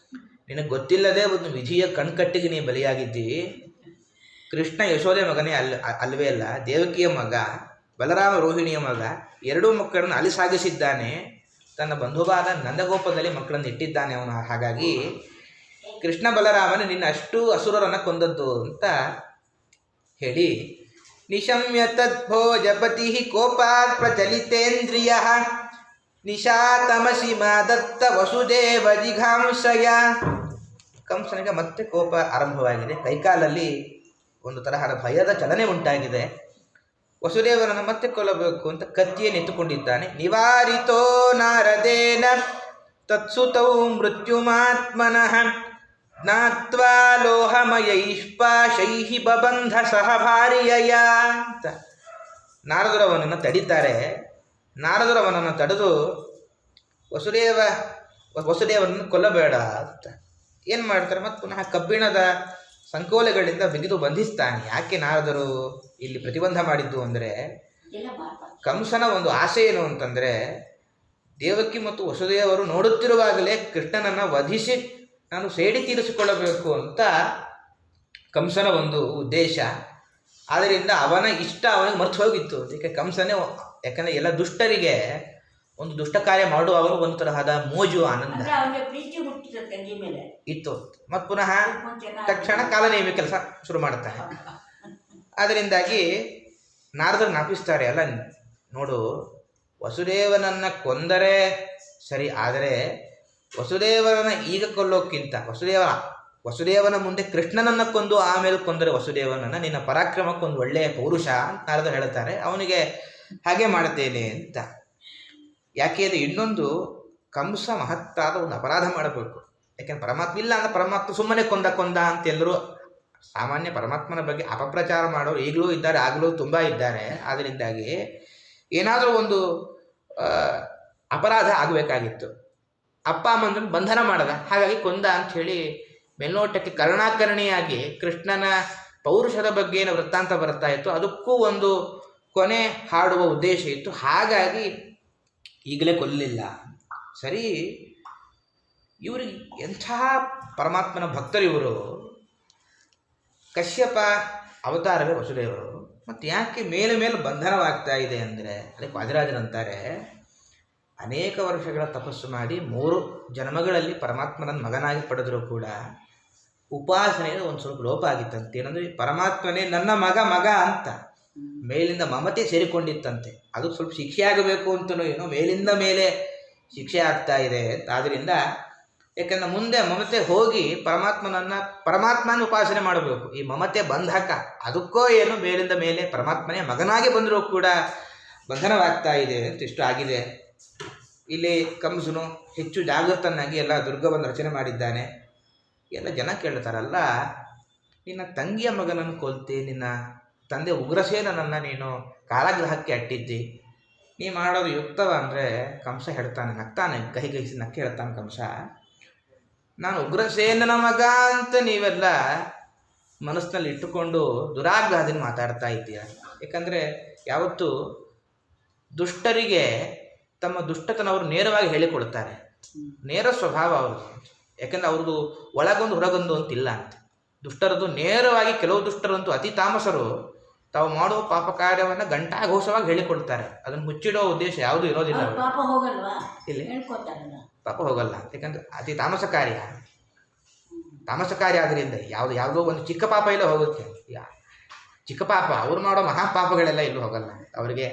Speaker 1: ನಿನಗೆ ಗೊತ್ತಿಲ್ಲದೆ ಒಂದು ವಿಧಿಯ ಕಣ್ಕಟ್ಟಿಗೆ ನೀ ಬಲಿಯಾಗಿದ್ದಿ. ಕೃಷ್ಣ ಯಶೋದೆ ಮಗನೇ ಅಲ್ವೇ ಅಲ್ಲ, ದೇವಕಿಯ ಮಗ, ಬಲರಾಮ ರೋಹಿಣಿಯ ಮಗ, ಎರಡೂ ಮಕ್ಕಳನ್ನು ಅಲ್ಲಿ ಸಾಗಿಸಿದ್ದಾನೆ. ತನ್ನ ಬಂಧುವಾದ ನಂದಗೋಪದಲ್ಲಿ ಮಕ್ಕಳನ್ನು ಇಟ್ಟಿದ್ದಾನೆ ಅವನು. ಹಾಗಾಗಿ ಕೃಷ್ಣ ಬಲರಾಮನ ನಿನ್ನ ಅಷ್ಟು ಅಸುರರನ್ನು ಕೊಂದದ್ದು ಅಂತ ಹೇಳಿ, ನಿಶಮ್ಯ ತದ್ಭೋಜಪತಿ ಕೋಪಾತ್ ಪ್ರಚಲಿತೇಂದ್ರಿಯ ನಿಶಾತಮಸಿ ಮಾದತ್ತ ವಸುದೇವ ಜಿಘಾಂಸಯ. ಕಂಸನಿಗೆ ಮತ್ತೆ ಕೋಪ ಆರಂಭವಾಗಿದೆ. ಕೈಕಾಲಲ್ಲಿ ಒಂದು ತರಹದ ಭಯದ ಚಲನೆ ಉಂಟಾಗಿದೆ. ವಸುದೇವನನ್ನು ಮತ್ತೆ ಕೊಲ್ಲಬೇಕು ಅಂತ ಕತ್ತಿಯನ್ನು ಎತ್ತುಕೊಂಡಿದ್ದಾನೆ. ನಿವಾರಿತೋ ನಾರದೇನ ತತ್ಸುತೌ ಮೃತ್ಯುಮಾತ್ಮನಃ ಜ್ಞಾತ್ವಾ ಲೋಹಮಯೈಷ್ಪಾಶೈಃ ಬಬಂಧ ಸಹ ಭಾರ್ಯಯ ಅಂತ ನಾರದರವನನ್ನು ತಡೀತಾರೆ. ನಾರದರವನನ್ನು ತಡೆದು ವಸುದೇವನನ್ನು ಕೊಲ್ಲಬೇಡ ಅಂತ ಏನು ಮಾಡ್ತಾರೆ, ಮತ್ತು ಪುನಃ ಕಬ್ಬಿಣದ ಸಂಕೋಲೆಗಳಿಂದ ಬಿಗಿದು ಬಂಧಿಸ್ತಾನೆ. ಯಾಕೆ ನಾರದರು ಇಲ್ಲಿ ಪ್ರತಿಬಂಧ ಮಾಡಿದ್ದು ಅಂದರೆ, ಕಂಸನ ಒಂದು ಆಸೆ ಏನು ಅಂತಂದರೆ, ದೇವಕಿ ಮತ್ತು ವಸುದೇವರು ನೋಡುತ್ತಿರುವಾಗಲೇ ಕೃಷ್ಣನನ್ನು ವಧಿಸಿ ನಾನು ಸೇಡಿ ತೀರಿಸಿಕೊಳ್ಳಬೇಕು ಅಂತ ಕಂಸನ ಒಂದು ಉದ್ದೇಶ. ಆದ್ದರಿಂದ ಅವನ ಇಷ್ಟ ಅವನಿಗೆ ಮರ್ತು ಹೋಗಿತ್ತು. ಅದಕ್ಕೆ ಕಂಸನೇ, ಯಾಕಂದರೆ ಎಲ್ಲ ದುಷ್ಟರಿಗೆ ಒಂದು ದುಷ್ಟ ಕಾರ್ಯ ಮಾಡುವವರು ಒಂದು ತರಹದ ಮೋಜು ಆನಂದ ಇತ್ತು. ಮತ್ತು ಪುನಃ ತಕ್ಷಣ ಕಾಲನೇಮಿ ಕೆಲಸ ಶುರು ಮಾಡುತ್ತಾನೆ. ಅದರಿಂದಾಗಿ ನಾರದರು ಜ್ಞಾಪಿಸ್ತಾರೆ, ಅಲ್ಲ ನೋಡು, ವಸುದೇವನನ್ನು ಕೊಂದರೆ ಸರಿ, ಆದರೆ ವಸುದೇವನನ್ನು ಈಗ ಕೊಲ್ಲೋಕ್ಕಿಂತ ವಸುದೇವನ ಮುಂದೆ ಕೃಷ್ಣನನ್ನು ಕೊಂದು ಆಮೇಲೆ ಕೊಂದರೆ ವಸುದೇವನನ್ನು ನಿನ್ನ ಪರಾಕ್ರಮಕ್ಕೊಂದು ಒಳ್ಳೆಯ ಪೌರುಷ ಅಂತ ನಾರದರು ಹೇಳ್ತಾರೆ. ಅವನಿಗೆ ಹಾಗೆ ಮಾಡುತ್ತೇನೆ ಅಂತ. ಯಾಕೆ ಅದು ಇನ್ನೊಂದು ಕಂಸ ಮಹತ್ತಾದ ಒಂದು ಅಪರಾಧ ಮಾಡಬೇಕು. ಯಾಕೆಂದ್ರೆ ಪರಮಾತ್ಮ ಇಲ್ಲ ಅಂದರೆ ಪರಮಾತ್ಮ ಸುಮ್ಮನೆ ಕೊಂದ ಅಂತ ಎಲ್ಲರೂ ಸಾಮಾನ್ಯ ಪರಮಾತ್ಮನ ಬಗ್ಗೆ ಅಪಪ್ರಚಾರ ಮಾಡೋರು ಈಗಲೂ ಇದ್ದಾರೆ, ಆಗಲೂ ತುಂಬ ಇದ್ದಾರೆ. ಆದ್ದರಿಂದಾಗಿ ಏನಾದರೂ ಒಂದು ಅಪರಾಧ ಆಗಬೇಕಾಗಿತ್ತು. ಅಪ್ಪ ಅಮ್ಮಂದನ್ನು ಬಂಧನ ಮಾಡದ, ಹಾಗಾಗಿ ಕೊಂದ ಅಂಥೇಳಿ ಮೇಲ್ನೋಟಕ್ಕೆ ಕರುಣಾಕರಣಿಯಾಗಿ ಕೃಷ್ಣನ ಪೌರುಷದ ಬಗ್ಗೆ ಏನು ವೃತ್ತಾಂತ ಬರ್ತಾ ಇತ್ತು, ಅದಕ್ಕೂ ಒಂದು ಕೊನೆ ಹಾಡುವ ಉದ್ದೇಶ ಇತ್ತು. ಹಾಗಾಗಿ ಈಗಲೇ ಕೊಲ್ಲಲಿಲ್ಲ. ಸರಿ, ಇವರಿಗೆ ಎಂಥ ಪರಮಾತ್ಮನ ಭಕ್ತರು ಇವರು. ಕಶ್ಯಪ ಅವತಾರವೇ ವಸುದೇವರು. ಮತ್ತು ಯಾಕೆ ಮೇಲೆ ಮೇಲೆ ಬಂಧನವಾಗ್ತಾ ಇದೆ ಅಂದರೆ, ಅದಕ್ಕೆ ವಾದಿರಾಜರಂತಾರೆ, ಅನೇಕ ವರ್ಷಗಳ ತಪಸ್ಸು ಮಾಡಿ 3 ಜನ್ಮಗಳಲ್ಲಿ ಪರಮಾತ್ಮನನ್ನು ಮಗನಾಗಿ ಪಡೆದರೂ ಕೂಡ ಉಪಾಸನೆಯಲ್ಲಿ ಒಂದು ಸ್ವಲ್ಪ ಲೋಪ ಆಗಿತ್ತಂತೆ. ಏನಂದರೆ ಪರಮಾತ್ಮನೇ ನನ್ನ ಮಗ ಅಂತ ಮೇಲಿಂದ ಮಮತೆ ಸೇರಿಕೊಂಡಿತ್ತಂತೆ. ಅದು ಸ್ವಲ್ಪ ಶಿಕ್ಷೆ ಆಗಬೇಕು ಅಂತಲೂ ಏನೋ ಮೇಲಿಂದ ಮೇಲೆ ಶಿಕ್ಷೆ ಆಗ್ತಾ ಇದೆ. ಆದ್ದರಿಂದ ಯಾಕಂದರೆ ಮುಂದೆ ಮಮತೆ ಹೋಗಿ ಪರಮಾತ್ಮನ ಉಪಾಸನೆ ಮಾಡಬೇಕು. ಈ ಮಮತೆ ಬಂಧಕ, ಅದಕ್ಕೋ ಏನು ಮೇಲಿಂದ ಮೇಲೆ ಪರಮಾತ್ಮನೇ ಮಗನಾಗಿ ಬಂದರೂ ಕೂಡ ಬಂಧನವಾಗ್ತಾ ಇದೆ ಅಂತ ಇಷ್ಟು ಆಗಿದೆ. ಇಲ್ಲಿ ಕಂಸನು ಹೆಚ್ಚು ಜಾಗೃತನಾಗಿ ಎಲ್ಲ ದುರ್ಗವನ್ನು ರಚನೆ ಮಾಡಿದ್ದಾನೆ. ಎಲ್ಲ ಜನ ಕೇಳ್ತಾರಲ್ಲ, ನಿನ್ನ ತಂಗಿಯ ಮಗನನ್ನು ಕೊಲ್ತಿ, ನಿನ್ನ ತಂದೆ ಉಗ್ರಸೇನನನ್ನು ನೀನು ಕಾರಾಗೃಹಕ್ಕೆ ಅಟ್ಟಿದ್ದಿ, ನೀ ಮಾಡೋದು ಯುಕ್ತವ ಅಂದರೆ ಕಂಸ ಹೇಳ್ತಾನೆ, ನಗ್ತಾನೆ, ಕಹಿಗಹಿಸಿ ನಕ್ಕೆ ಹೇಳ್ತಾನೆ ಕಂಸ, ನಾನು ಉಗ್ರಸೇನನ ಮಗ ಅಂತ ನೀವೆಲ್ಲ ಮನಸ್ಸಿನಲ್ಲಿ ಇಟ್ಟುಕೊಂಡು ದುರಾಗ್ರಹದಿಂದ ಮಾತಾಡ್ತಾ ಇದ್ದೀಯ. ಯಾಕಂದರೆ ಯಾವತ್ತೂ ದುಷ್ಟರಿಗೆ ತಮ್ಮ ದುಷ್ಟತನವರು ನೇರವಾಗಿ ಹೇಳಿಕೊಡ್ತಾರೆ. ನೇರ ಸ್ವಭಾವ ಅವ್ರದ್ದು. ಯಾಕಂದರೆ ಅವ್ರದ್ದು ಒಳಗೊಂದು ಹೊರಗೊಂದು ಅಂತಿಲ್ಲ ಅಂತ. ದುಷ್ಟರದ್ದು ನೇರವಾಗಿ, ಕೆಲವು ದುಷ್ಟರಂತೂ ಅತಿ ತಾಮಸರು ತಾವು ಮಾಡುವ ಪಾಪ ಕಾರ್ಯವನ್ನು ಘಂಟಾಘೋಷವಾಗಿ ಹೇಳಿಕೊಡ್ತಾರೆ. ಅದನ್ನು ಮುಚ್ಚಿಡೋ ಉದ್ದೇಶ ಯಾವುದೂ ಇರೋದಿಲ್ಲ. ಇಲ್ಲಿ ಪಾಪ ಹೋಗಲ್ಲ, ಯಾಕಂದ್ರೆ ಅತಿ ತಾಮಸ ಕಾರ್ಯ ಆದ್ದರಿಂದ ಯಾವುದೋ ಒಂದು ಚಿಕ್ಕ ಪಾಪ ಇಲ್ಲ ಹೋಗುತ್ತೆ. ಚಿಕ್ಕ ಪಾಪ ಅವ್ರು ಮಾಡೋ ಮಹಾಪಾಪಗಳೆಲ್ಲ ಇಲ್ಲೂ ಹೋಗಲ್ಲ, ಅವರಿಗೆ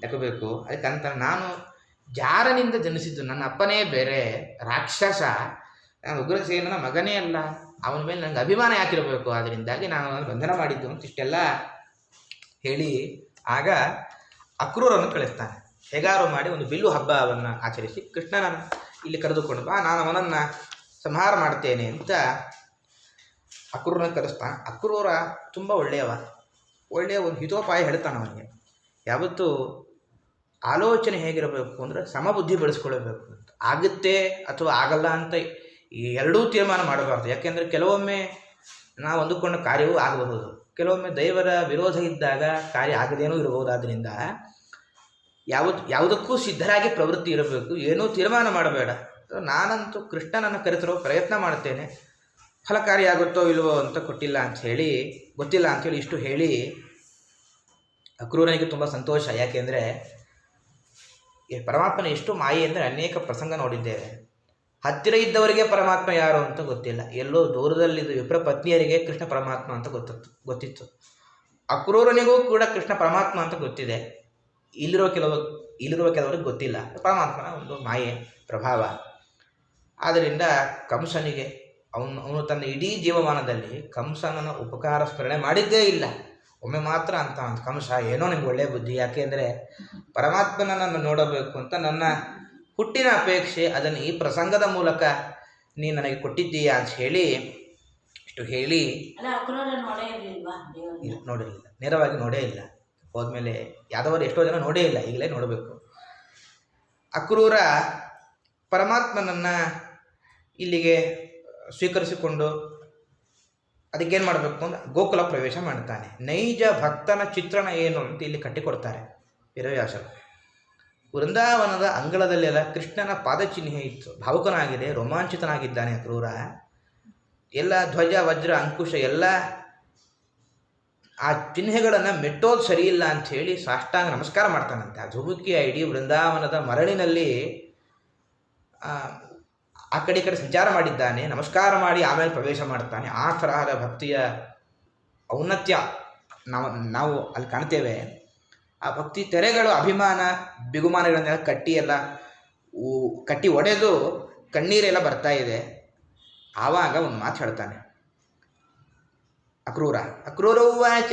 Speaker 1: ಲೆಕ್ಕಬೇಕು. ಅದಕ್ಕಂತ ನಾನು ಜಾರನಿಂದ ಜನಿಸಿದ್ದು, ನನ್ನ ಅಪ್ಪನೇ ಬೇರೆ ರಾಕ್ಷಸ, ನಾನು ಉಗ್ರಸೇನನ ಮಗನೇ ಅಲ್ಲ, ಅವನ ಮೇಲೆ ನನಗೆ ಅಭಿಮಾನ ಯಾಕಿರಬೇಕು, ಅದರಿಂದಾಗಿ ನಾನು ಬಂಧನ ಮಾಡಿದ್ದು ಅಂತ ಇಷ್ಟೆಲ್ಲ ಹೇಳಿ ಆಗ ಅಕ್ರೂರನ್ನು ಕಳಿಸ್ತಾನೆ. ಹೇಗಾರು ಮಾಡಿ ಒಂದು ಬಿಲ್ಲು ಹಬ್ಬವನ್ನು ಆಚರಿಸಿ ಕೃಷ್ಣನನ್ನು ಇಲ್ಲಿ ಕರೆದುಕೊಂಡು ಬಾ, ನಾನು ಅವನನ್ನು ಸಂಹಾರ ಮಾಡ್ತೇನೆ ಅಂತ ಅಕ್ರೂರನ್ನು ಕರೆಸ್ತಾನೆ. ಅಕ್ರೂರ ತುಂಬ ಒಳ್ಳೆಯ ಒಂದು ಹಿತೋಪಾಯ ಹೇಳ್ತಾನೆ ಅವನಿಗೆ. ಯಾವತ್ತೂ ಆಲೋಚನೆ ಹೇಗಿರಬೇಕು ಅಂದರೆ ಸಮಬುದ್ಧಿ ಬೆಳೆಸ್ಕೊಳ್ಬೇಕು ಅಂತ. ಆಗುತ್ತೆ ಅಥವಾ ಆಗಲ್ಲ ಅಂತ ಈ ಎರಡೂ ತೀರ್ಮಾನ ಮಾಡಬಾರ್ದು. ಯಾಕೆಂದರೆ ಕೆಲವೊಮ್ಮೆ ನಾವು ಅಂದುಕೊಂಡ ಕಾರ್ಯವೂ ಆಗಬಹುದು, ಕೆಲವೊಮ್ಮೆ ದೈವರ ವಿರೋಧ ಇದ್ದಾಗ ಕಾರ್ಯ ಆಗದೇನೂ ಇರಬಹುದು. ಆದ್ದರಿಂದ ಯಾವುದಕ್ಕೂ ಸಿದ್ಧರಾಗಿ ಪ್ರವೃತ್ತಿ ಇರಬೇಕು, ಏನೂ ತೀರ್ಮಾನ ಮಾಡಬೇಡ. ನಾನಂತೂ ಕೃಷ್ಣನನ್ನು ಕರೆತರೋ ಪ್ರಯತ್ನ ಮಾಡ್ತೇನೆ, ಫಲಕಾರಿಯಾಗುತ್ತೋ ಇಲ್ವೋ ಅಂತ ಗೊತ್ತಿಲ್ಲ ಅಂಥೇಳಿ ಇಷ್ಟು ಹೇಳಿ ಅಕ್ರೂರನಿಗೆ ತುಂಬ ಸಂತೋಷ. ಯಾಕೆಂದರೆ ಪರಮಾತ್ಮನ ಎಷ್ಟು ಮಾಯೆ ಅಂದರೆ ಅನೇಕ ಪ್ರಸಂಗ ನೋಡಿದ್ದೇವೆ. ಹತ್ತಿರ ಇದ್ದವರಿಗೆ ಪರಮಾತ್ಮ ಯಾರು ಅಂತ ಗೊತ್ತಿಲ್ಲ, ಎಲ್ಲೋ ದೂರದಲ್ಲಿದ್ದ ವಿಪ್ರ ಪತ್ನಿಯರಿಗೆ ಕೃಷ್ಣ ಪರಮಾತ್ಮ ಅಂತ ಗೊತ್ತಿತ್ತು. ಅಕ್ರೂರನಿಗೂ ಕೂಡ ಕೃಷ್ಣ ಪರಮಾತ್ಮ ಅಂತ ಗೊತ್ತಿದೆ, ಇಲ್ಲಿರುವ ಕೆಲವರಿಗೆ ಗೊತ್ತಿಲ್ಲ. ಪರಮಾತ್ಮನ ಒಂದು ಮಾಯೆ ಪ್ರಭಾವ. ಆದ್ದರಿಂದ ಕಂಸನಿಗೆ ಅವನು ತನ್ನ ಇಡೀ ಜೀವಮಾನದಲ್ಲಿ ಕಂಸನ ಉಪಕಾರ ಸ್ಮರಣೆ ಮಾಡಿದ್ದೇ ಇಲ್ಲ. ಒಮ್ಮೆ ಮಾತ್ರ ಅಂತ ಒಂದು ಕಂಸ, ಏನೋ ನಿಮ್ಗೆ ಒಳ್ಳೆಯ ಬುದ್ಧಿ, ಯಾಕೆಂದರೆ ಪರಮಾತ್ಮನನ್ನು ನೋಡಬೇಕು ಅಂತ ನನ್ನ ಹುಟ್ಟಿನ ಅಪೇಕ್ಷೆ, ಅದನ್ನು ಈ ಪ್ರಸಂಗದ ಮೂಲಕ ನೀನು ನನಗೆ ಕೊಟ್ಟಿದ್ದೀಯಾ ಅಂತ ಹೇಳಿ ಇಷ್ಟು ಹೇಳಿ ನೋಡಿರಲಿಲ್ಲ, ನೇರವಾಗಿ ನೋಡೇ ಇಲ್ಲ. ಹೋದ್ಮೇಲೆ ಯಾದವರು ಎಷ್ಟೋ ಜನ ನೋಡೇ ಇಲ್ಲ, ಈಗಲೇ ನೋಡಬೇಕು. ಅಕ್ರೂರ ಪರಮಾತ್ಮನನ್ನು ಇಲ್ಲಿಗೆ ಸ್ವೀಕರಿಸಿಕೊಂಡು ಅದಕ್ಕೇನು ಮಾಡಬೇಕು ಅಂದ್ರೆ ಗೋಕುಲ ಪ್ರವೇಶ ಮಾಡ್ತಾನೆ. ನೈಜ ಭಕ್ತನ ಚಿತ್ರಣ ಏನು ಅಂತ ಇಲ್ಲಿ ಕಟ್ಟಿಕೊಡ್ತಾರೆ ವೇದವ್ಯಾಸರು. ವೃಂದಾವನದ ಅಂಗಳದಲ್ಲೆಲ್ಲ ಕೃಷ್ಣನ ಪಾದಚಿಹ್ನೆ ಇತ್ತು. ಭಾವುಕನಾಗಿದೆ, ರೋಮಾಂಚಿತನಾಗಿದ್ದಾನೆ ಅಕ್ರೂರ. ಎಲ್ಲ ಧ್ವಜ ವಜ್ರ ಅಂಕುಶ ಎಲ್ಲ ಆ ಚಿಹ್ನೆಗಳನ್ನು ಮೆಟ್ಟೋದು ಸರಿಯಿಲ್ಲ ಅಂಥೇಳಿ ಸಾಷ್ಟಾಂಗ ನಮಸ್ಕಾರ ಮಾಡ್ತಾನಂತೆ. ಆ ಧುಮುಕಿಯ ಇಡೀ ವೃಂದಾವನದ ಮರಳಿನಲ್ಲಿ ಆ ಕಡೆ ಈ ಕಡೆ ಸಂಚಾರ ಮಾಡಿದ್ದಾನೆ. ನಮಸ್ಕಾರ ಮಾಡಿ ಆಮೇಲೆ ಪ್ರವೇಶ ಮಾಡ್ತಾನೆ. ಆ ತರಹದ ಭಕ್ತಿಯ ಔನ್ನತ್ಯ ನಾವು ಅಲ್ಲಿ ಕಾಣ್ತೇವೆ. ಆ ಭಕ್ತಿ ತೆರೆಗಳು ಅಭಿಮಾನ ಬಿಗುಮಾನಗಳನ್ನೆಲ್ಲ ಕಟ್ಟಿ ಒಡೆದು ಕಣ್ಣೀರೆಲ್ಲ ಬರ್ತಾ ಇದೆ. ಆವಾಗ ಒಂದು ಮಾತು ಹೇಳ್ತಾನೆ ಅಕ್ರೂರ ಉವಾಚ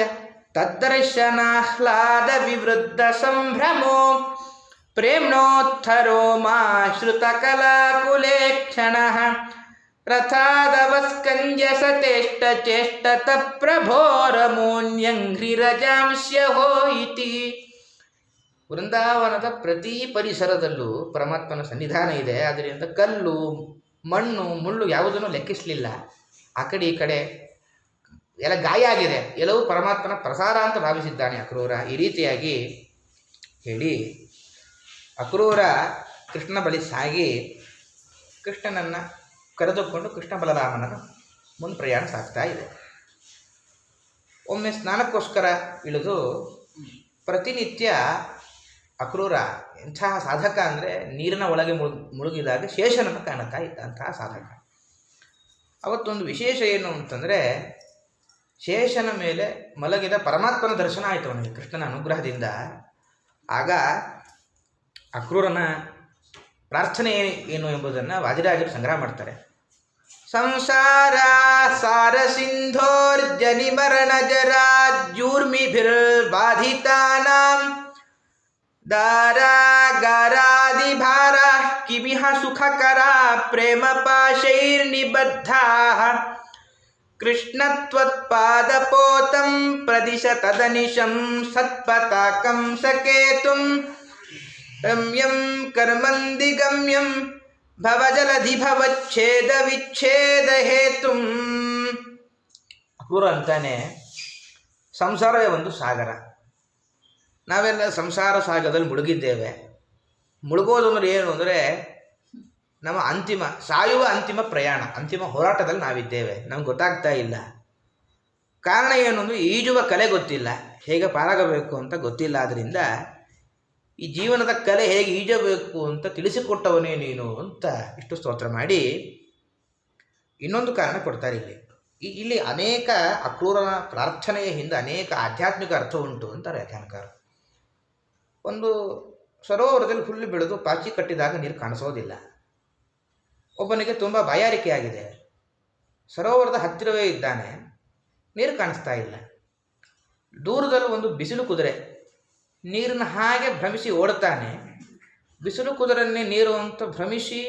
Speaker 1: ತದ್ದರ್ಶನಾಹ್ಲಾದ ವಿವೃದ್ಧ ಸಂಭ್ರಮೋ ಪ್ರೇಮ್ನೋತ್ಥರೋ ಮಾಶ್ರುತ ಕಲಾಕುಲೇ ಕ್ಷಣಃ ರಥಾದವಸ್ಕಂಜ ಸತೇಷ್ಟ ಚೇಷ್ಟತ ಪ್ರಭೋರಮೋನ್ಯಂಘ್ರಿರಜಾಂಸ್ಯ ಹೋಯಿತಿ. ವೃಂದಾವನದ ಪ್ರತಿ ಪರಿಸರದಲ್ಲೂ ಪರಮಾತ್ಮನ ಸನ್ನಿಧಾನ ಇದೆ. ಅದರಿಂದ ಕಲ್ಲು ಮಣ್ಣು ಮುಳ್ಳು ಯಾವುದನ್ನು ಲೆಕ್ಕಿಸಲಿಲ್ಲ. ಆ ಕಡೆ ಈ ಕಡೆ ಎಲ್ಲ ಗಾಯ ಆಗಿದೆ, ಎಲ್ಲವೂ ಪರಮಾತ್ಮನ ಪ್ರಸಾರ ಅಂತ ಭಾವಿಸಿದ್ದಾನೆ ಅಕ್ರೂರ. ಈ ರೀತಿಯಾಗಿ ಹೇಳಿ ಅಕ್ರೂರ ಕೃಷ್ಣನ ಬಳಿ ಸಾಗಿ ಕೃಷ್ಣನನ್ನು ಕರೆದುಕೊಂಡು ಕೃಷ್ಣ ಬಲರಾಮನನ್ನು ಮುಂದೆ ಪ್ರಯಾಣ ಸಾಗ್ತಾ ಇದೆ. ಒಮ್ಮೆ ಸ್ನಾನಕ್ಕೋಸ್ಕರ ಇಳಿದು ಪ್ರತಿನಿತ್ಯ ಅಕ್ರೂರ ಎಂತಹ ಸಾಧಕ ಅಂದರೆ ನೀರಿನ ಒಳಗೆ ಮುಳುಗಿದಾಗ ಶೇಷನನ್ನು ಕಾಣುತ್ತಾ ಇದ್ದಂತಹ ಸಾಧಕ. ಅವತ್ತೊಂದು ವಿಶೇಷ ಏನು ಅಂತಂದರೆ ಶೇಷನ ಮೇಲೆ ಮಲಗಿದ ಪರಮಾತ್ಮನ ದರ್ಶನ ಆಯಿತು ಅವನಿಗೆ ಕೃಷ್ಣನ ಅನುಗ್ರಹದಿಂದ. ಆಗ ಅಕ್ರೂರನ ಪ್ರಾರ್ಥನೆ ಏನು ಎಂಬುದನ್ನು ವಾದಿರಾಜರು ಸಂಗ್ರಹ ಮಾಡ್ತಾರೆ. ಸಂಸಾರ ಸಾರ ಸಿಂಧೋರ್ಜನಿ ಮರಣ ಜರಾಜೂರ್ಮಿಭಿರ್ಬಾಧಿತಾನಾಂ ದಾರಾಗಾರಾದಿಭಾರ ಕಿಮಿಹ ಸುಖಕರಾ ಪ್ರೇಮ ಪಾಶೈರ್ನಿಬದ್ಧಾಃ ಕೃಷ್ಣತ್ವತ್ಪಾದಪೋತಂ ಪ್ರದಿಶ ತದನಿಶಂ ಸತ್ಪತಾಕಂ ಸಕೇತುಂ ರಮ್ಯಂ ಕರ್ಮಂದಿಗಮ್ಯಂ ಭವಜಲಧಿ ಭವಚ್ಛೇದ ವಿಚ್ಛೇದ ಹೇತುಂ. ಅಕ್ರೂರ ಅಂತಾನೆ ಸಂಸಾರವೇ ಒಂದು ಸಾಗರ. ನಾವೆಲ್ಲ ಸಂಸಾರ ಸಾಗರದಲ್ಲಿ ಮುಳುಗಿದ್ದೇವೆ. ಮುಳುಗೋದು ಅಂದರೆ ಏನು ಅಂದರೆ ನಮ್ಮ ಸಾಯುವ ಅಂತಿಮ ಪ್ರಯಾಣ, ಅಂತಿಮ ಹೋರಾಟದಲ್ಲಿ ನಾವಿದ್ದೇವೆ. ನಮ್ಗೆ ಗೊತ್ತಾಗ್ತಾ ಇಲ್ಲ. ಕಾರಣ ಏನು ಅಂದರೆ ಈಜುವ ಕಲೆ ಗೊತ್ತಿಲ್ಲ, ಹೇಗೆ ಪಾರಾಗಬೇಕು ಅಂತ ಗೊತ್ತಿಲ್ಲ. ಆದ್ದರಿಂದ ಈ ಜೀವನದ ಕಲೆ ಹೇಗೆ ಈಜಬೇಕು ಅಂತ ತಿಳಿಸಿಕೊಟ್ಟವನೇ ನೀನು ಅಂತ ಇಷ್ಟು ಸ್ತೋತ್ರ ಮಾಡಿ ಇನ್ನೊಂದು ಕಾರಣ ಕೊಡ್ತಾರೆ ಇಲ್ಲಿ ಅನೇಕ ಅಕ್ರೂರನ ಪ್ರಾರ್ಥನೆಯ ಹಿಂದೆ ಅನೇಕ ಆಧ್ಯಾತ್ಮಿಕ ಅರ್ಥ ಉಂಟು ಅಂತಾರೆ ವ್ಯಾಖ್ಯಾನಕಾರರು. ಒಂದು ಸರೋವರದಲ್ಲಿ ಹುಲ್ಲು ಬೆಳೆದು ಪಾಚಿ ಕಟ್ಟಿದಾಗ ನೀರು ಕಾಣಿಸೋದಿಲ್ಲ. ಒಬ್ಬನಿಗೆ ತುಂಬ ಬಾಯಾರಿಕೆ ಆಗಿದೆ, ಸರೋವರದ ಹತ್ತಿರವೇ ಇದ್ದಾನೆ, ನೀರು ಕಾಣಿಸ್ತಾ ಇಲ್ಲ. ದೂರದಲ್ಲಿ ಒಂದು ಬಿಸಿಲು ಕುದುರೆ ನೀರನ್ನು ಹಾಗೆ ಭ್ರಮಿಸಿ ಓಡುತ್ತಾನೆ. ಬಿಸಿಲು ಕುದುರನ್ನೇ ನೀರು ಅಂತ ಭ್ರಮಿಸಿ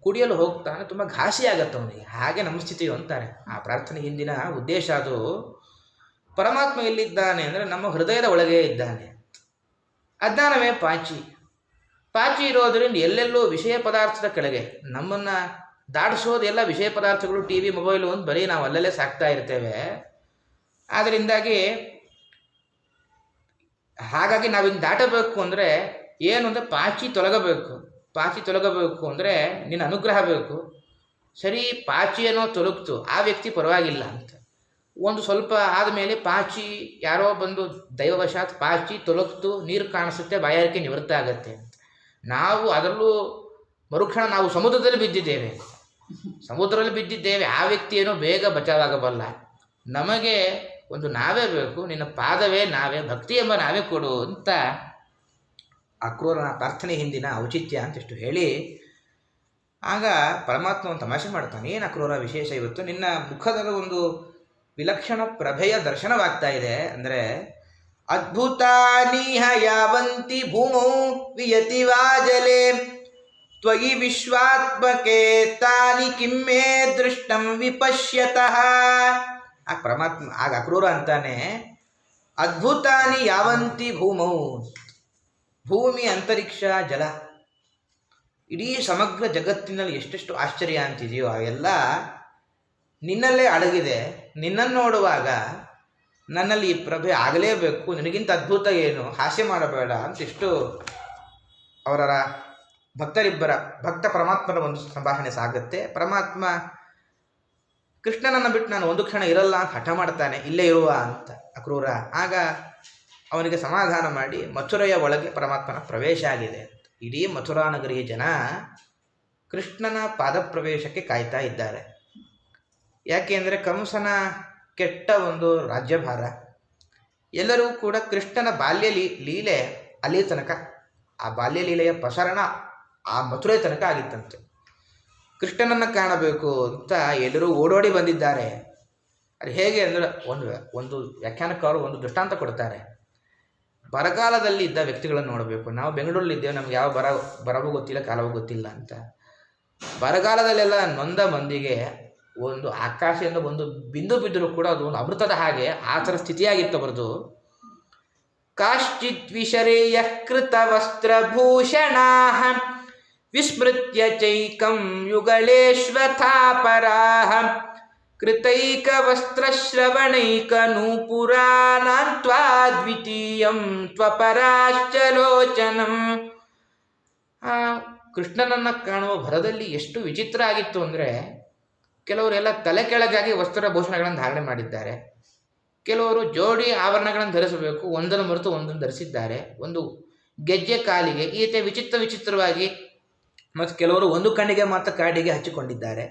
Speaker 1: ಕುಡಿಯಲು ಹೋಗ್ತಾನೆ. ತುಂಬ ಘಾಸಿ ಆಗತ್ತೆ ಅವನಿಗೆ. ಹಾಗೆ ನಮ್ಮ ಸ್ಥಿತಿಯು ಅಂತಾರೆ. ಆ ಪ್ರಾರ್ಥನೆ ಹಿಂದಿನ ಉದ್ದೇಶ ಅದು. ಪರಮಾತ್ಮ ಎಲ್ಲಿದ್ದಾನೆ ಅಂದರೆ ನಮ್ಮ ಹೃದಯದ ಒಳಗೆ ಇದ್ದಾನೆ. ಅಜ್ಞಾನವೇ ಪಾಚಿ ಇರೋದರಿಂದ ಎಲ್ಲೆಲ್ಲೋ ವಿಷಯ ಪದಾರ್ಥದ ಕೆಳಗೆ ನಮ್ಮನ್ನು ದಾಟಿಸೋದು ಎಲ್ಲ ವಿಷಯ ಪದಾರ್ಥಗಳು, ಟಿ ವಿ ಮೊಬೈಲು ಅಂತ ಬರೀ ನಾವು ಅಲ್ಲಲ್ಲೇ ಸಾಕ್ತಾ ಇರ್ತೇವೆ. ಹಾಗಾಗಿ ನಾವಿನ್ನು ದಾಟಬೇಕು ಅಂದರೆ ಏನು ಅಂದರೆ ಪಾಚಿ ತೊಲಗಬೇಕು ಅಂದರೆ ನಿನ್ನ ಅನುಗ್ರಹ ಬೇಕು. ಸರಿ, ಪಾಚಿಯೇನೋ ತೊಲಗ್ತು, ಆ ವ್ಯಕ್ತಿ ಪರವಾಗಿಲ್ಲ ಅಂತ. ಒಂದು ಸ್ವಲ್ಪ ಆದಮೇಲೆ ಪಾಚಿ ಯಾರೋ ಬಂದು ದೈವವಶಾತ್ ಪಾಚಿ ತೊಲಗ್ತು, ನೀರು ಕಾಣಿಸುತ್ತೆ, ಬಾಯಾರಿಕೆ ನಿವೃತ್ತ ಆಗುತ್ತೆ ಅಂತ. ನಾವು ಅದರಲ್ಲೂ ಮರುಕ್ಷಣ ನಾವು ಸಮುದ್ರದಲ್ಲಿ ಬಿದ್ದಿದ್ದೇವೆ. ಆ ವ್ಯಕ್ತಿ ಏನೋ ಬೇಗ ಬಚಾವಾಗಬಲ್ಲ. ನಮಗೆ ಒಂದು ನಾವೇ ಬೇಕು, ನಿನ್ನ ಪಾದವೇ ನಾವೇ, ಭಕ್ತಿ ಎಂಬ ನಾವೇ ಕೊಡು ಅಂತ ಅಕ್ರೂರನ ಪ್ರಾರ್ಥನೆ ಹಿಂದಿನ ಔಚಿತ್ಯ ಅಂತಿಷ್ಟು ಹೇಳಿ ಆಗ ಪರಮಾತ್ಮ ಒಂದು ತಮಾಷೆ ಮಾಡ್ತಾನೆ. ಏನು ಅಕ್ರೂರ ವಿಶೇಷ ಇವತ್ತು? ನಿನ್ನ ಮುಖದ ಒಂದು ವಿಲಕ್ಷಣ ಪ್ರಭೆಯ ದರ್ಶನವಾಗ್ತಾ ಇದೆ. ಅಂದರೆ ಅದ್ಭುತಾನೀಹ ಯಾವಂತಿ ಭೂಮೌ ವಿಯತಿ ವಾಜಲೆ ತ್ವಯಿ ವಿಶ್ವಾತ್ಮಕೆ ತಾನಿ ಕಿಮ್ಮೆ ದೃಷ್ಟಂ ವಿಪಶ್ಯತಃ. ಆ ಪರಮಾತ್ಮ ಆಗ ಅಕ್ರೂರ ಅಂತಾನೆ, ಅದ್ಭುತಾನಿ ಯಾವಂತಿ ಭೂಮೌ, ಭೂಮಿ, ಅಂತರಿಕ್ಷ, ಜಲ, ಇಡೀ ಸಮಗ್ರ ಜಗತ್ತಿನಲ್ಲಿ ಎಷ್ಟೆಷ್ಟು ಆಶ್ಚರ್ಯ ಅಂತಿದೆಯೋ ಅವೆಲ್ಲ ನಿನ್ನಲ್ಲೇ ಅಡಗಿದೆ. ನಿನ್ನನ್ನು ನೋಡುವಾಗ ನನ್ನಲ್ಲಿ ಈ ಪ್ರಭೆ ಆಗಲೇಬೇಕು, ನಿನಗಿಂತ ಅದ್ಭುತ ಏನು, ಹಾಸ್ಯ ಮಾಡಬೇಡ ಅಂತಿಷ್ಟು ಅವರ ಭಕ್ತರಿಬ್ಬರ ಭಕ್ತ ಪರಮಾತ್ಮನ ಒಂದು ಸಂಭಾಷಣೆ ಸಾಗುತ್ತೆ. ಪರಮಾತ್ಮ ಕೃಷ್ಣನನ್ನು ಬಿಟ್ಟು ನಾನು ಒಂದು ಕ್ಷಣ ಇರಲ್ಲ ಅಂತ ಹಠ ಮಾಡ್ತಾನೆ, ಇಲ್ಲೇ ಇರುವ ಅಂತ ಅಕ್ರೂರ. ಆಗ ಅವನಿಗೆ ಸಮಾಧಾನ ಮಾಡಿ ಮಥುರೆಯ ಒಳಗೆ ಪರಮಾತ್ಮನ ಪ್ರವೇಶ ಆಗಿದೆ. ಇಡೀ ಮಥುರಾ ನಗರಿಯ ಜನ ಕೃಷ್ಣನ ಪಾದಪ್ರವೇಶಕ್ಕೆ ಕಾಯ್ತಾ ಇದ್ದಾರೆ. ಯಾಕೆಂದರೆ ಕಂಸನ ಕೆಟ್ಟ ಒಂದು ರಾಜ್ಯಭಾರ, ಎಲ್ಲರೂ ಕೂಡ ಕೃಷ್ಣನ ಬಾಲ್ಯ ಲೀಲೆ ಅಲ್ಲಿ ತನಕ, ಆ ಬಾಲ್ಯ ಲೀಲೆಯ ಪ್ರಸರಣ ಆ ಮಥುರೆ ತನಕ ಆಗಿತ್ತಂತೆ. ಕೃಷ್ಣನನ್ನು ಕಾಣಬೇಕು ಅಂತ ಎಲ್ಲರೂ ಓಡೋಡಿ ಬಂದಿದ್ದಾರೆ. ಅದು ಹೇಗೆ ಅಂದರೆ ಒಂದು ವ್ಯಾಖ್ಯಾನಕಾರರು ಒಂದು ದೃಷ್ಟಾಂತ ಕೊಡ್ತಾರೆ. ಬರಗಾಲದಲ್ಲಿ ಇದ್ದ ವ್ಯಕ್ತಿಗಳನ್ನು ನೋಡಬೇಕು. ನಾವು ಬೆಂಗಳೂರಲ್ಲಿದ್ದೇವೆ, ನಮ್ಗೆ ಯಾವ ಬರವೂ ಗೊತ್ತಿಲ್ಲ, ಕಾಲವೂ ಗೊತ್ತಿಲ್ಲ ಅಂತ. ಬರಗಾಲದಲ್ಲೆಲ್ಲ ನೊಂದ ಮಂದಿಗೆ ಒಂದು ಆಕಾಶದಿಂದ ಒಂದು ಬಿಂದು ಬಿದ್ದರೂ ಕೂಡ ಅದು ಒಂದು ಅಮೃತದ ಹಾಗೆ ಆ ಥರ ಸ್ಥಿತಿಯಾಗಿತ್ತು ಅವರದು. ಕಾಶ್ಚಿತ್ ವಿಶರೇಯ ಕೃತ ವಸ್ತ್ರಭೂಷಣಾ ವಿಸ್ಮೃತ್ಯ ಚೈಕಂ ಯುಗಳೇಶ್ವಥಾಪರಾಹ ಕೃತೈಕ ವಸ್ತ್ರಶ್ರವಣೈಕ ನೂಪುರಾನಾಂತ್ವಾ ದ್ವಿತೀಯಂ ತ್ವಪರಾಶ್ಚಲೋಚನಂ. ಕೃಷ್ಣನನ್ನು ಕಾಣುವ ಭರದಲ್ಲಿ ಎಷ್ಟು ವಿಚಿತ್ರ ಆಗಿತ್ತು ಅಂದರೆ, ಕೆಲವರೆಲ್ಲ ತಲೆ ಕೆಳಗಾಗಿ ವಸ್ತ್ರಭೂಷಣಗಳನ್ನು ಧಾರಣೆ ಮಾಡಿದ್ದಾರೆ. ಕೆಲವರು ಜೋಡಿ ಆಭರಣಗಳನ್ನು ಧರಿಸಬೇಕು, ಒಂದನ್ನು ಮರೆತು ಒಂದನ್ನು ಧರಿಸಿದ್ದಾರೆ. ಒಂದು ಗೆಜ್ಜೆ ಕಾಲಿಗೆ ಈ ರೀತಿ ವಿಚಿತ್ರವಾಗಿ. ಮತ್ತು ಕೆಲವರು ಒಂದು ಕಣ್ಣಿಗೆ ಮಾತ್ರ ಕಾಡಿಗೆ ಹಚ್ಚಿಕೊಂಡಿದ್ದಾರೆ.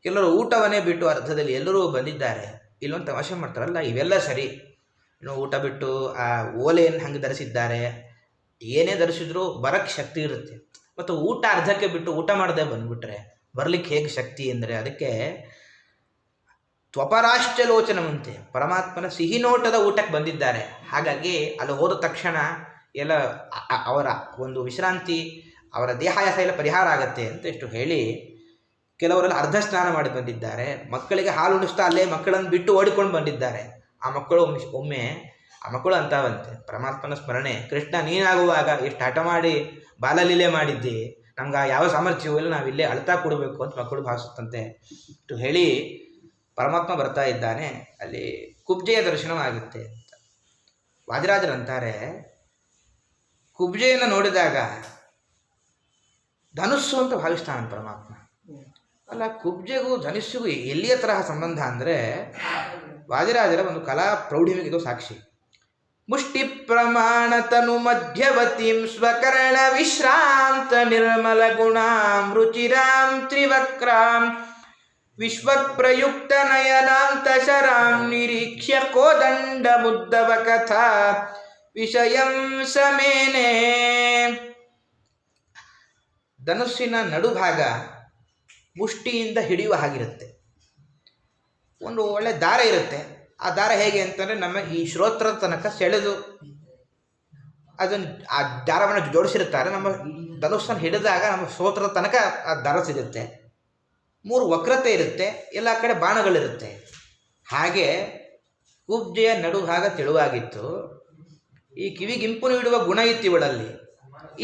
Speaker 1: ಕೆಲವರು ಊಟವನ್ನೇ ಬಿಟ್ಟು ಅರ್ಧದಲ್ಲಿ ಎಲ್ಲರೂ ಬಂದಿದ್ದಾರೆ. ಇಲ್ಲೊಂದು ತಮಾಷೆ ಮಾಡ್ತಾರಲ್ಲ, ಇವೆಲ್ಲ ಸರಿ. ಇನ್ನು ಊಟ ಬಿಟ್ಟು ಆ ಓಲೆಯನ್ನು ಹಂಗೆ ಧರಿಸಿದ್ದಾರೆ. ಏನೇ ಧರಿಸಿದ್ರೂ ಬರಕ್ಕೆ ಶಕ್ತಿ ಇರುತ್ತೆ. ಮತ್ತು ಊಟ ಅರ್ಧಕ್ಕೆ ಬಿಟ್ಟು ಊಟ ಮಾಡದೆ ಬಂದ್ಬಿಟ್ರೆ ಬರಲಿಕ್ಕೆ ಹೇಗೆ ಶಕ್ತಿ ಅಂದರೆ, ಅದಕ್ಕೆ ತ್ವಪರಾಶ್ಚಲೋಚನವಂತೆ ಪರಮಾತ್ಮನ ಸಿಹಿ ನೋಟದ ಊಟಕ್ಕೆ ಬಂದಿದ್ದಾರೆ. ಹಾಗಾಗಿ ಅಲ್ಲಿ ಹೋದ ತಕ್ಷಣ ಎಲ್ಲ ಅವರ ಒಂದು ವಿಶ್ರಾಂತಿ, ಅವರ ದೇಹಾಯಾಸ ಎಲ್ಲ ಪರಿಹಾರ ಆಗತ್ತೆ ಅಂತ ಇಷ್ಟು ಹೇಳಿ, ಕೆಲವರೆಲ್ಲ ಅರ್ಧ ಸ್ನಾನ ಮಾಡಿ ಬಂದಿದ್ದಾರೆ. ಮಕ್ಕಳಿಗೆ ಹಾಲು ಉಣಿಸ್ತಾ ಅಲ್ಲೇ ಮಕ್ಕಳನ್ನು ಬಿಟ್ಟು ಓಡಿಕೊಂಡು ಬಂದಿದ್ದಾರೆ. ಆ ಮಕ್ಕಳು ಒಮ್ಮೆ ಆ ಮಕ್ಕಳು ಅಂತಾವಂತೆ, ಪರಮಾತ್ಮನ ಸ್ಮರಣೆ, ಕೃಷ್ಣ ನೀನಾಗುವಾಗ ಎಷ್ಟು ಹಠ ಮಾಡಿ ಬಾಲಲೀಲೆ ಮಾಡಿದ್ದೆ, ನಮ್ಗೆ ಯಾವ ಸಾಮರ್ಥ್ಯವೂ ಇಲ್ಲ, ನಾವಿಲ್ಲೇ ಅಳ್ತಾ ಕೊಡಬೇಕು ಅಂತ ಮಕ್ಕಳು ಭಾವಿಸುತ್ತಂತೆ. ಇಷ್ಟು ಹೇಳಿ ಪರಮಾತ್ಮ ಬರ್ತಾ ಇದ್ದಾನೆ. ಅಲ್ಲಿ ಕುಬ್ಜೆಯ ದರ್ಶನವಾಗುತ್ತೆ ಅಂತ ವಾದಿರಾಜರಂತಾರೆ. ಕುಬ್ಜೆಯನ್ನು ನೋಡಿದಾಗ ಧನುಸ್ಸು ಅಂತ ಭಾವಿಸ್ತಾನೆ ಪರಮಾತ್ಮ. ಅಲ್ಲ, ಕುಬ್ಜೆಗೂ ಧನುಸ್ಸಿಗೂ ಎಲ್ಲಿಯ ತರಹ ಸಂಬಂಧ ಅಂದರೆ, ವಾದಿರಾಜರ ಒಂದು ಕಲಾ ಪ್ರೌಢಿಮೆಗಿದು ಸಾಕ್ಷಿ. ಮುಷ್ಟಿ ಪ್ರಮಾಣ ತನು ಮಧ್ಯವತೀಂ ಸ್ವಕರ್ಣ ವಿಶ್ರಾಂತ ನಿರ್ಮಲ ಗುಣಾಂ ರುಚಿರಾಂ ತ್ರಿವಕ್ರಾಂ ವಿಶ್ವಪ್ರಯುಕ್ತ ನಯನಾಂತ ಶರಾಂ ನಿರೀಕ್ಷ್ಯ ಕೋದಂಡ ಮುದ್ದವ ಕಥಾ ವಿಷಯಂ ಸಮೇನೆ. ಧನುಸ್ಸಿನ ನಡುಭಾಗ ಮುಷ್ಟಿಯಿಂದ ಹಿಡಿಯುವ ಹಾಗಿರುತ್ತೆ. ಒಂದು ಒಳ್ಳೆ ದಾರ ಇರುತ್ತೆ. ಆ ದಾರ ಹೇಗೆ ಅಂತಂದರೆ, ನಮ್ಮ ಈ ಶ್ರೋತ್ರದ ತನಕ ಸೆಳೆದು ಅದನ್ನು ಆ ದಾರವನ್ನು ಜೋಡಿಸಿರುತ್ತಾರೆ. ನಮ್ಮ ಧನುಸ್ಸನ್ನು ಹಿಡಿದಾಗ ನಮ್ಮ ಶ್ರೋತ್ರದ ತನಕ ಆ ದಾರ ಸಿಗುತ್ತೆ. 3 ವಕ್ರತೆ ಇರುತ್ತೆ, ಎಲ್ಲ ಕಡೆ ಬಾಣಗಳಿರುತ್ತೆ. ಹಾಗೆ ಕುಬ್ಜೆಯ ನಡುಭಾಗ ತೆಳುವಾಗಿತ್ತು. ಈ ಕಿವಿಗಿಂಪು ನೀಡುವ ಗುಣ ಇತ್ತು ಇವಳಲ್ಲಿ.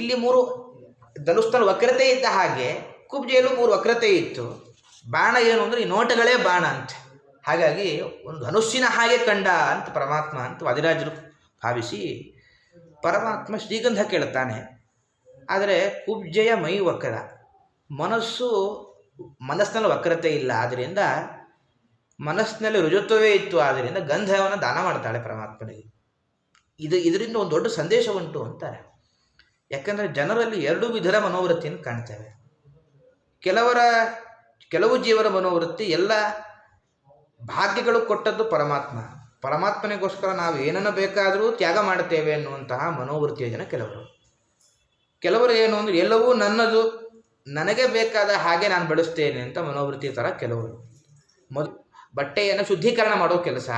Speaker 1: ಇಲ್ಲಿ 3 ಧನುಸ್ನಲ್ಲಿ ವಕ್ರತೆ ಇದ್ದ ಹಾಗೆ ಕುಬ್ಜೆಯಲ್ಲೂ 3 ವಕ್ರತೆ ಇತ್ತು. ಬಾಣ ಏನು ಅಂದರೆ ಈ ನೋಟಗಳೇ ಬಾಣ ಅಂತ. ಹಾಗಾಗಿ ಒಂದು ಧನುಸ್ಸಿನ ಹಾಗೆ ಕಂಡ ಅಂತ ಪರಮಾತ್ಮ ಅಂತ ವಾದಿರಾಜರು ಭಾವಿಸಿ ಪರಮಾತ್ಮ ಶ್ರೀಗಂಧ ಕೇಳುತ್ತಾನೆ. ಆದರೆ ಕುಬ್ಜೆಯ ಮೈ ವಕ್ರ, ಮನಸ್ಸಿನಲ್ಲಿ ವಕ್ರತೆ ಇಲ್ಲ. ಆದ್ದರಿಂದ ಮನಸ್ಸಿನಲ್ಲಿ ರುಜುತ್ವವೇ ಇತ್ತು. ಆದ್ದರಿಂದ ಗಂಧವನ್ನು ದಾನ ಮಾಡ್ತಾಳೆ ಪರಮಾತ್ಮನಿಗೆ. ಇದರಿಂದ ಒಂದು ದೊಡ್ಡ ಸಂದೇಶ ಉಂಟು ಅಂತಾರೆ. ಯಾಕಂದರೆ ಜನರಲ್ಲಿ 2 ವಿಧದ ಮನೋವೃತ್ತಿಯನ್ನು ಕಾಣ್ತೇವೆ. ಕೆಲವು ಜೀವನ ಮನೋವೃತ್ತಿ ಎಲ್ಲ ಭಾಗ್ಯಗಳು ಕೊಟ್ಟದ್ದು ಪರಮಾತ್ಮನಿಗೋಸ್ಕರ ನಾವು ಏನನ್ನು ಬೇಕಾದರೂ ತ್ಯಾಗ ಮಾಡುತ್ತೇವೆ ಎನ್ನುವಂತಹ ಮನೋವೃತ್ತಿಯ ಜನ ಕೆಲವರು ಏನು ಅಂದರೆ, ಎಲ್ಲವೂ ನನ್ನದು, ನನಗೆ ಬೇಕಾದ ಹಾಗೆ ನಾನು ಬಳಸ್ತೇನೆ ಅಂತ ಮನೋವೃತ್ತಿಯ ಥರ ಕೆಲವರು. ಬಟ್ಟೆಯನ್ನು ಶುದ್ಧೀಕರಣ ಮಾಡೋ ಕೆಲಸ.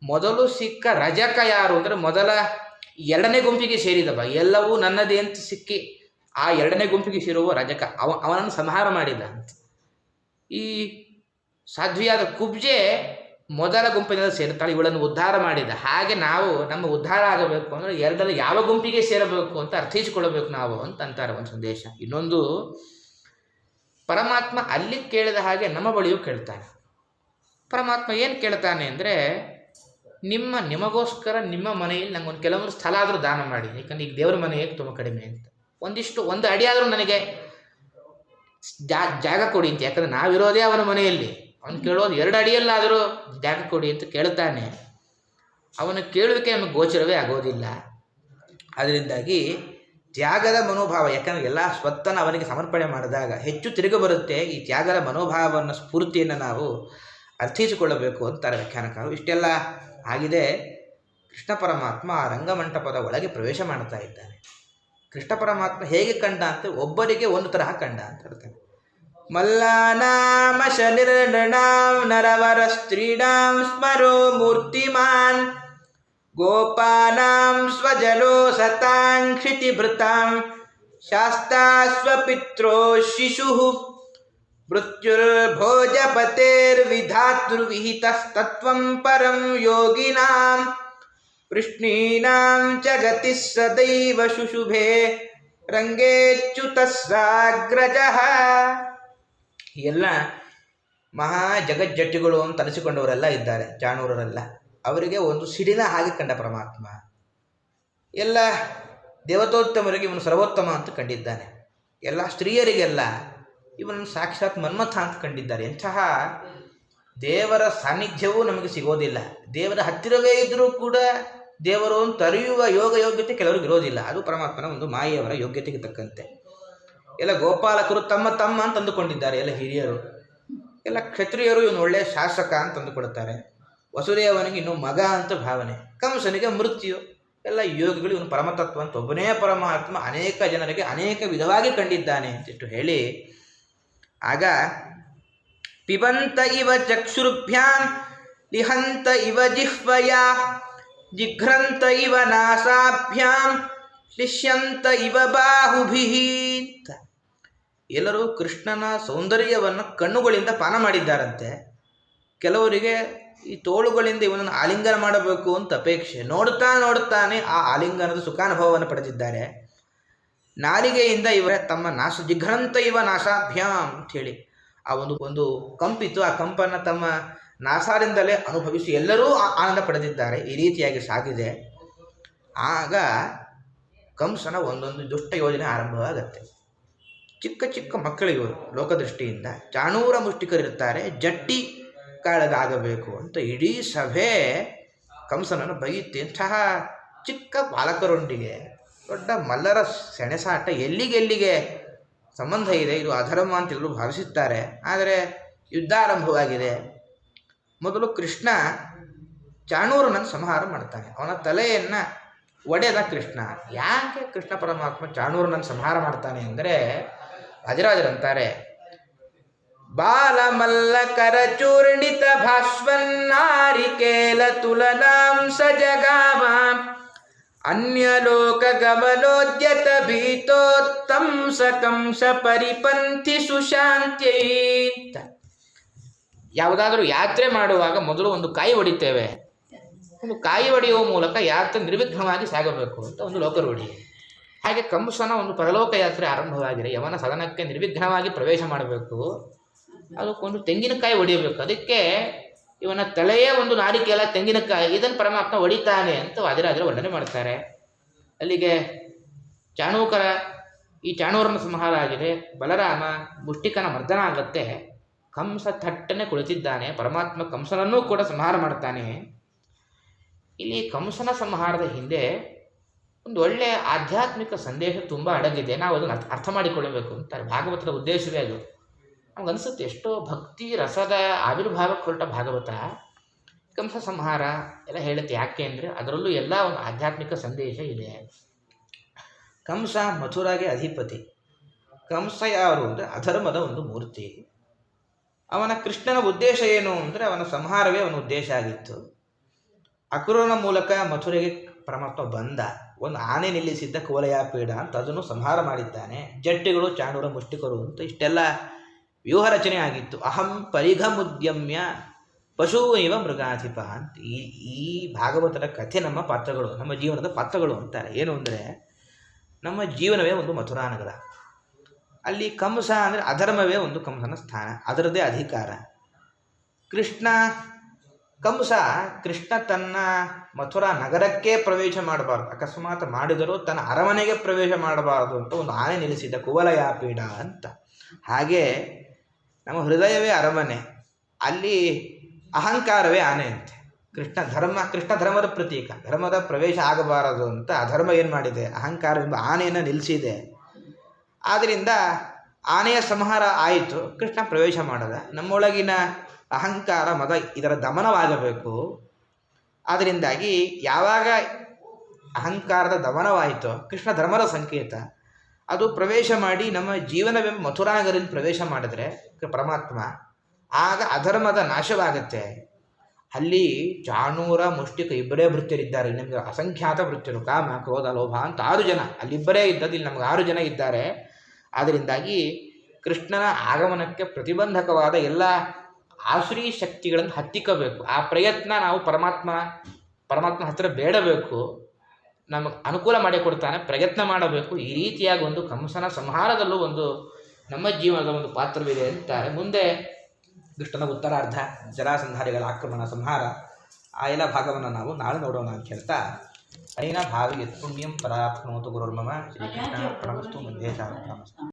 Speaker 1: ಮೊದಲು ಸಿಕ್ಕ ರಜಕ ಯಾರು ಅಂದರೆ ಮೊದಲ 2ನೇ ಗುಂಪಿಗೆ ಸೇರಿದವ, ಎಲ್ಲವೂ ನನ್ನದೇ ಅಂತ ಸಿಕ್ಕಿ ಆ 2ನೇ ಗುಂಪಿಗೆ ಸೇರುವ ರಜಕ ಅವನನ್ನು ಸಂಹಾರ ಮಾಡಿದ. ಈ ಸಾಧ್ವಿಯಾದ ಕುಬ್ಜೆ ಮೊದಲ ಗುಂಪಿನಲ್ಲಿ ಸೇರುತ್ತಾಳೆ, ಇವಳನ್ನು ಉದ್ಧಾರ ಮಾಡಿದ. ಹಾಗೆ ನಾವು ನಮ್ಮ ಉದ್ಧಾರ ಆಗಬೇಕು ಅಂದರೆ 2ರಲ್ಲಿ ಯಾವ ಗುಂಪಿಗೆ ಸೇರಬೇಕು ಅಂತ ಅರ್ಥೈಸಿಕೊಳ್ಳಬೇಕು ನಾವು ಅಂತ ಅಂತಾರೆ ಒಂದು ಸಂದೇಶ. ಇನ್ನೊಂದು, ಪರಮಾತ್ಮ ಅಲ್ಲಿ ಕೇಳಿದ ಹಾಗೆ ನಮ್ಮ ಬಳಿಯೂ ಕೇಳ್ತಾನೆ. ಪರಮಾತ್ಮ ಏನು ಕೇಳ್ತಾನೆ ಅಂದರೆ, ನಿಮಗೋಸ್ಕರ ನಿಮ್ಮ ಮನೆಯಲ್ಲಿ ನಂಗೊಂದು ಕೆಲವೊಂದು ಸ್ಥಳ ಆದರೂ ದಾನ ಮಾಡಿ, ಯಾಕಂದ್ರೆ ಈಗ ದೇವರ ಮನೆ ಹೇಗೆ ತುಂಬ ಕಡಿಮೆ ಅಂತ. ಒಂದು ಅಡಿ ಆದರೂ ನನಗೆ ಜಾಗ ಕೊಡಿ ಅಂತ, ಯಾಕಂದರೆ ನಾವಿರೋದೇ ಅವನ ಮನೆಯಲ್ಲಿ. ಅವನು ಕೇಳೋದು 2 ಅಡಿಯಲ್ಲಾದರೂ ಜಾಗ ಕೊಡಿ ಅಂತ ಕೇಳ್ತಾನೆ. ಅವನ ಕೇಳುವಿಕೆ ನಮಗೆ ಗೋಚರವೇ ಆಗೋದಿಲ್ಲ. ಅದರಿಂದಾಗಿ ತ್ಯಾಗದ ಮನೋಭಾವ, ಯಾಕಂದರೆ ಎಲ್ಲ ಸ್ವತ್ತನ್ನು ಅವನಿಗೆ ಸಮರ್ಪಣೆ ಮಾಡಿದಾಗ ಹೆಚ್ಚು ತಿರುಗಿ ಬರುತ್ತೆ. ಈ ತ್ಯಾಗದ ಮನೋಭಾವವನ್ನು, ಸ್ಫೂರ್ತಿಯನ್ನು ನಾವು ಅರ್ಥೈಸಿಕೊಳ್ಳಬೇಕು ಅಂತಾರೆ ವ್ಯಾಖ್ಯಾನಕಾರರು. ಇಷ್ಟೆಲ್ಲ ಆಗಿದೆ. ಕೃಷ್ಣ ಪರಮಾತ್ಮ ಆ ರಂಗಮಂಟಪದ ಒಳಗೆ ಪ್ರವೇಶ ಮಾಡ್ತಾ ಇದ್ದಾನೆ. ಕೃಷ್ಣ ಪರಮಾತ್ಮ ಹೇಗೆ ಕಂಡ ಅಂತ, ಒಬ್ಬರಿಗೆ ಒಂದು ತರಹ ಕಂಡ ಅಂತ ಹೇಳ್ತಾನೆ. ಮಲ್ಲಾನಾಮ ಶನಿರ್ಣಾಂ ನರವರ ಸ್ತ್ರೀಣಾಂ ಸ್ಮರೋ ಮೂರ್ತಿಮಾನ್ ಗೋಪಾನಾಂ ಸ್ವಜಲೋ ಸತಾಂ ಕ್ಷಿತಿಭೃತಾಂ ಶಾಸ್ತಾ ಸ್ವಪಿತ್ರೋ ಶಿಶುಃ ಮೃತ್ಯುರ್ಭೋಜಪತೇರ್ವಿಧಾತೃವಿಹಿತಸ್ತತ್ವಂ ಪರಂ ಯೋಗಿನಾಂ ವೃಷ್ಣೀನಾಂ ಚ ಗತಿಃ ಸದೈವ ಶುಶುಭೆ ರಂಗೇಚ್ಯುತಸ್ಸಾಗ್ರಜಃ. ಎಲ್ಲ ಮಹಾ ಜಗಜ್ಜಟ್ಟಿಗಳು ಅಂತ ಅನಿಸಿಕೊಂಡವರೆಲ್ಲ ಇದ್ದಾರೆ, ಜಾಣೂರರೆಲ್ಲ. ಅವರಿಗೆ ಒಂದು ಸಿಡಿನ ಹಾಗೆ ಕಂಡ ಪರಮಾತ್ಮ. ಎಲ್ಲ ದೇವತೋತ್ತಮರಿಗೆ ಇವನು ಸರ್ವೋತ್ತಮ ಅಂತ ಕಂಡಿದ್ದಾನೆ. ಎಲ್ಲ ಸ್ತ್ರೀಯರಿಗೆಲ್ಲ ಇವನನ್ನು ಸಾಕ್ಷಾತ್ ಮನ್ಮಥ ಅಂತ ಕಂಡಿದ್ದಾರೆ. ಎಂತಹ ದೇವರ ಸಾನ್ನಿಧ್ಯವೂ ನಮಗೆ ಸಿಗೋದಿಲ್ಲ. ದೇವರ ಹತ್ತಿರವೇ ಇದ್ದರೂ ಕೂಡ ದೇವರು ತರೆಯುವ ಯೋಗ್ಯತೆ ಕೆಲವರಿಗೆ ಇರೋದಿಲ್ಲ. ಅದು ಪರಮಾತ್ಮನ ಒಂದು ಮಾಯೆಯವರ ಯೋಗ್ಯತೆಗೆ ತಕ್ಕಂತೆ. ಎಲ್ಲ ಗೋಪಾಲಕರು ತಮ್ಮ ಅಂತ ಅಂದುಕೊಂಡಿದ್ದಾರೆ, ಎಲ್ಲ ಹಿರಿಯರು. ಎಲ್ಲ ಕ್ಷತ್ರಿಯರು ಇವನು ಒಳ್ಳೆಯ ಶಾಸಕ ಅಂತ ಅಂದುಕೊಳ್ತಾರೆ. ವಸುದೇವನಿಗೆ ಇನ್ನು ಮಗ ಅಂತ ಭಾವನೆ, ಕಂಸನಿಗೆ ಮೃತ್ಯು. ಎಲ್ಲ ಯೋಗಿಗಳು ಇವನು ಪರಮತತ್ವ ಅಂತ, ಒಬ್ಬನೇ ಪರಮಾತ್ಮ ಅನೇಕ ಜನರಿಗೆ ಅನೇಕ ವಿಧವಾಗಿ ಕಂಡಿದ್ದಾನೆ ಅಂತಿಟ್ಟು ಹೇಳಿ, ಆಗ ಪಿಬಂತ ಇವ ಚಕ್ಷುರ್ಭ್ಯಾಂ ಲಿಹಂತ ಇವ ಜಿಹ್ವಯ ಜಿಘ್ರಂತ ಇವ ನಾಸಾಭ್ಯಾಂ ಶಿಷ್ಯಂತ ಇವ ಬಾಹುಭಿಃ. ಎಲ್ಲರೂ ಕೃಷ್ಣನ ಸೌಂದರ್ಯವನ್ನು ಕಣ್ಣುಗಳಿಂದ ಪಾನ ಮಾಡಿದ್ದಾರಂತೆ. ಕೆಲವರಿಗೆ ಈ ತೋಳುಗಳಿಂದ ಇವನನ್ನು ಆಲಿಂಗನ ಮಾಡಬೇಕು ಅಂತ ಅಪೇಕ್ಷೆ. ನೋಡುತ್ತಾನೆ ಆ ಆಲಿಂಗನದ ಸುಖಾನುಭವವನ್ನು ಪಡೆದಿದ್ದಾರೆ. ನಾಲಿಗೆಯಿಂದ ಇವರ ತಮ್ಮ ಜಿಘ್ರಂತ ಇವ ನಾಸಾಭ್ಯಾಂ ಅಂಥೇಳಿ ಆ ಒಂದು ಕಂಪಿತ್ತು. ಆ ಕಂಪನ್ನು ತಮ್ಮ ನಾಸಾರಿಂದಲೇ ಅನುಭವಿಸಿ ಎಲ್ಲರೂ ಆನಂದ ಪಡೆದಿದ್ದಾರೆ. ಈ ರೀತಿಯಾಗಿ ಸಾಗಿದೆ. ಆಗ ಕಂಸನ ಒಂದೊಂದು ದುಷ್ಟ ಯೋಜನೆ ಆರಂಭವಾಗತ್ತೆ. ಚಿಕ್ಕ ಚಿಕ್ಕ ಮಕ್ಕಳಿವರು ಲೋಕದೃಷ್ಟಿಯಿಂದ ಚಾಣೂರ ಮುಷ್ಟಿಕರಿರ್ತಾರೆ, ಜಟ್ಟಿ ಕಾಳಗಾಗಬೇಕು ಅಂತ ಇಡೀ ಸಭೆ ಕಂಸನನ್ನು ಬೈಯುತ್ತೆ. ಇಂತಹ ಚಿಕ್ಕ ಬಾಲಕರೊಂದಿಗೆ ದೊಡ್ಡ ಮಲ್ಲರ ಸೆಣಸಾಟ ಎಲ್ಲಿಗೆಲ್ಲಿಗೆ ಸಂಬಂಧ ಇದೆ, ಇದು ಅಧರ್ಮ ಅಂತ ಎಲ್ಲರೂ ಭಾವಿಸುತ್ತಾರೆ. ಆದರೆ ಯುದ್ಧ ಆರಂಭವಾಗಿದೆ. ಮೊದಲು ಕೃಷ್ಣ ಚಾಣೂರನನ್ನು ಸಂಹಾರ ಮಾಡ್ತಾನೆ. ಅವನ ತಲೆಯನ್ನು ಒಡೆದ ಕೃಷ್ಣ. ಯಾಕೆ ಕೃಷ್ಣ ಪರಮಾತ್ಮ ಚಾಣೂರನನ್ನು ಸಂಹಾರ ಮಾಡ್ತಾನೆ ಅಂದರೆ, ಅಜರಾಜರಂತಾರೆ, ಬಾಲಮಲ್ಲ ಕರಚೂರ್ಣಿತ ಭಾಸ್ವನ್ನಾರಿಕೇಲ ತುಲನಾಂ ಸಜಗಾಮ ಅನ್ಯಲೋಕ ಗಮನೋದ್ಯತ ಭೀತೋತ್ತಂಸ ಕಂಸ ಪರಿಪಂಥಿ ಸುಶಾಂತ್ಯೈತ. ಯಾವುದಾದ್ರೂ ಯಾತ್ರೆ ಮಾಡುವಾಗ ಮೊದಲು ಒಂದು ಕಾಯಿ ಹೊಡಿತೇವೆ. ಒಂದು ಕಾಯಿ ಹೊಡೆಯುವ ಮೂಲಕ ಯಾತ್ರೆ ನಿರ್ವಿಘ್ನವಾಗಿ ಸಾಗಬೇಕು ಅಂತ ಒಂದು ಲೋಕರೂಢಿ. ಹಾಗೆ ಕಂಸನ ಒಂದು ಪರಲೋಕ ಯಾತ್ರೆ ಆರಂಭವಾಗಿದೆ. ಯವನ ಸದನಕ್ಕೆ ನಿರ್ವಿಘ್ನವಾಗಿ ಪ್ರವೇಶ ಮಾಡಬೇಕು. ಅದಕ್ಕೊಂದು ತೆಂಗಿನಕಾಯಿ ಹೊಡಿಯಬೇಕು. ಅದಕ್ಕೆ ಇವನ ತಲೆಯೇ ಒಂದು ನಾರಿಕೇಲ ತೆಂಗಿನಕಾಯಿ, ಇದನ್ನು ಪರಮಾತ್ಮ ಹೊಡಿತಾನೆ ಅಂತ ವಾದಿರಾಜರು ವರ್ಣನೆ ಮಾಡ್ತಾರೆ. ಅಲ್ಲಿಗೆ ಈ ಚಾಣೂರನ ಸಂಹಾರ ಆಗಿದೆ. ಬಲರಾಮ ಮುಷ್ಟಿಕನ ಮರ್ದನ ಆಗುತ್ತೆ. ಕಂಸ ಥಟ್ಟನೆ ಕುಳಿತಿದ್ದಾನೆ. ಪರಮಾತ್ಮ ಕಂಸನನ್ನೂ ಕೂಡ ಸಂಹಾರ ಮಾಡ್ತಾನೆ. ಇಲ್ಲಿ ಕಂಸನ ಸಂಹಾರದ ಹಿಂದೆ ಒಂದು ಒಳ್ಳೆಯ ಆಧ್ಯಾತ್ಮಿಕ ಸಂದೇಶ ತುಂಬ ಅಡಗಿದೆ. ನಾವು ಅದನ್ನು ಅರ್ಥ ಮಾಡಿಕೊಳ್ಳಬೇಕು ಅಂತಾರೆ. ಭಾಗವತದ ಉದ್ದೇಶವೇ ಅದು. ನಮಗನ್ಸುತ್ತೆ, ಎಷ್ಟೋ ಭಕ್ತಿ ರಸದ ಆವಿರ್ಭಾವಕ್ಕೆ ಹೊರಟ ಭಾಗವತ ಕಂಸ ಸಂಹಾರ ಎಲ್ಲ ಹೇಳುತ್ತೆ. ಯಾಕೆ ಅಂದರೆ ಅದರಲ್ಲೂ ಎಲ್ಲ ಒಂದು ಆಧ್ಯಾತ್ಮಿಕ ಸಂದೇಶ ಇದೆ. ಕಂಸ ಮಥುರಾಗೆ ಅಧಿಪತಿ. ಕಂಸ ಯಾರು ಅಂದರೆ ಅಧರ್ಮದ ಒಂದು ಮೂರ್ತಿ. ಅವನ ಕೃಷ್ಣನ ಉದ್ದೇಶ ಏನು ಅಂದರೆ ಅವನ ಸಂಹಾರವೇ ಅವನ ಉದ್ದೇಶ ಆಗಿತ್ತು. ಅಕ್ರೂರನ ಮೂಲಕ ಮಥುರೆಗೆ ಪರಮಾತ್ಮ ಬಂದ. ಒಂದು ಆನೆ ನಿಲ್ಲಿಸಿದ್ದ ಕೋಲಯಾಪೀಡ ಅಂತ ಅದನ್ನು ಸಂಹಾರ ಮಾಡಿದ್ದಾನೆ. ಜಟ್ಟಿಗಳು, ಚಾಣೂರ, ಮುಷ್ಟಿಕರು ಅಂತ ಇಷ್ಟೆಲ್ಲ ವ್ಯೂಹ ರಚನೆ ಆಗಿತ್ತು. ಅಹಂ ಪರಿಘಮುದ್ಯಮ್ಯ ಪಶು ಇವ ಮೃಗಾಧಿಪ ಅಂತ ಈ ಭಾಗವತರ ಕಥೆ ನಮ್ಮ ಪಾತ್ರಗಳು, ನಮ್ಮ ಜೀವನದ ಪಾತ್ರಗಳು ಅಂತಾರೆ. ಏನು ಅಂದರೆ ನಮ್ಮ ಜೀವನವೇ ಒಂದು ಮಥುರಾ ನಗರ. ಅಲ್ಲಿ ಕಂಸ ಅಂದರೆ ಅಧರ್ಮವೇ ಒಂದು ಕಂಸನ ಸ್ಥಾನ, ಅದರದ್ದೇ ಅಧಿಕಾರ. ಕೃಷ್ಣ ತನ್ನ ಮಥುರಾ ನಗರಕ್ಕೆ ಪ್ರವೇಶ ಮಾಡಬಾರ್ದು, ಅಕಸ್ಮಾತ್ ಮಾಡಿದರೂ ತನ್ನ ಅರಮನೆಗೆ ಪ್ರವೇಶ ಮಾಡಬಾರ್ದು ಅಂತ ಒಂದು ಆನೆ ನಿಲ್ಲಿಸಿದ್ದ ಕುವಲಯಾಪೀಡ ಅಂತ. ಹಾಗೆ ನಮ್ಮ ಹೃದಯವೇ ಅರಮನೆ, ಅಲ್ಲಿ ಅಹಂಕಾರವೇ ಆನೆ ಅಂತೆ. ಕೃಷ್ಣ ಧರ್ಮದ ಪ್ರತೀಕ, ಧರ್ಮದ ಪ್ರವೇಶ ಆಗಬಾರದು ಅಂತ ಅಧರ್ಮ ಏನು ಮಾಡಿದೆ, ಅಹಂಕಾರವೆಂಬ ಆನೆಯನ್ನು ನಿಲ್ಲಿಸಿದೆ. ಆದ್ದರಿಂದ ಆನೆಯ ಸಂಹಾರ ಆಯಿತು, ಕೃಷ್ಣ ಪ್ರವೇಶ ಮಾಡದ. ನಮ್ಮೊಳಗಿನ ಅಹಂಕಾರ, ಮದ ಇದರ ದಮನವಾಗಬೇಕು. ಆದ್ದರಿಂದಾಗಿ ಯಾವಾಗ ಅಹಂಕಾರದ ದಮನವಾಯಿತೋ ಕೃಷ್ಣ ಧರ್ಮದ ಸಂಕೇತ, ಅದು ಪ್ರವೇಶ ಮಾಡಿ ನಮ್ಮ ಜೀವನವೆಂಬ ಮಥುರಾನಗರಲ್ಲಿ ಪ್ರವೇಶ ಮಾಡಿದ್ರೆ ಪರಮಾತ್ಮ, ಆಗ ಅಧರ್ಮದ ನಾಶವಾಗತ್ತೆ. ಅಲ್ಲಿ ಚಾಣೂರ, ಮುಷ್ಟಿಕ ಇಬ್ಬರೇ ಭೃತ್ಯರಿದ್ದಾರೆ. ನಮಗೆ ಅಸಂಖ್ಯಾತ ಭೃತ್ಯರು, ಕಾಮ, ಕ್ರೋಧ, ಲೋಭ ಅಂತ 6 ಜನ ಅಲ್ಲಿಬ್ಬರೇ ಇದ್ದದ್ದು, ಇಲ್ಲಿ ನಮಗೆ 6 ಜನ ಇದ್ದಾರೆ. ಆದ್ದರಿಂದಾಗಿ ಕೃಷ್ಣನ ಆಗಮನಕ್ಕೆ ಪ್ರತಿಬಂಧಕವಾದ ಎಲ್ಲ ಆಸುರಿ ಶಕ್ತಿಗಳನ್ನು ಹತ್ತಿಕ್ಕಬೇಕು. ಆ ಪ್ರಯತ್ನ ನಾವು ಪರಮಾತ್ಮ ಹತ್ತಿರ ಬೇಡಬೇಕು, ನಮಗೆ ಅನುಕೂಲ ಮಾಡಿಕೊಡ್ತಾನೆ, ಪ್ರಯತ್ನ ಮಾಡಬೇಕು. ಈ ರೀತಿಯಾಗಿ ಒಂದು ಕಂಸನ ಸಂಹಾರದಲ್ಲೂ ಒಂದು ನಮ್ಮ ಜೀವನದ ಒಂದು ಪಾತ್ರವಿದೆ ಅಂತಾರೆ. ಮುಂದೆ ಕೃಷ್ಣನ ಉತ್ತರಾರ್ಧ, ಜರಾಸಂಧಾರಿಗಳ ಆಕ್ರಮಣ, ಸಂಹಾರ, ಆ ಎಲ್ಲ ಭಾಗವನ್ನು ನಾವು ನಾಳೆ ನೋಡೋಣ ಅಂತ ಹೇಳ್ತಾ, ಅನೇನ ಭಾವಿ ಯತ್ಪುಣ್ಯಂ ಪರಾಪ್ನೋತು ಗುರುರ್ಮಮ ಶ್ರೀಕೃಷ್ಣ ಪ್ರಣಮಸ್ತು ಮಂದೇಶ.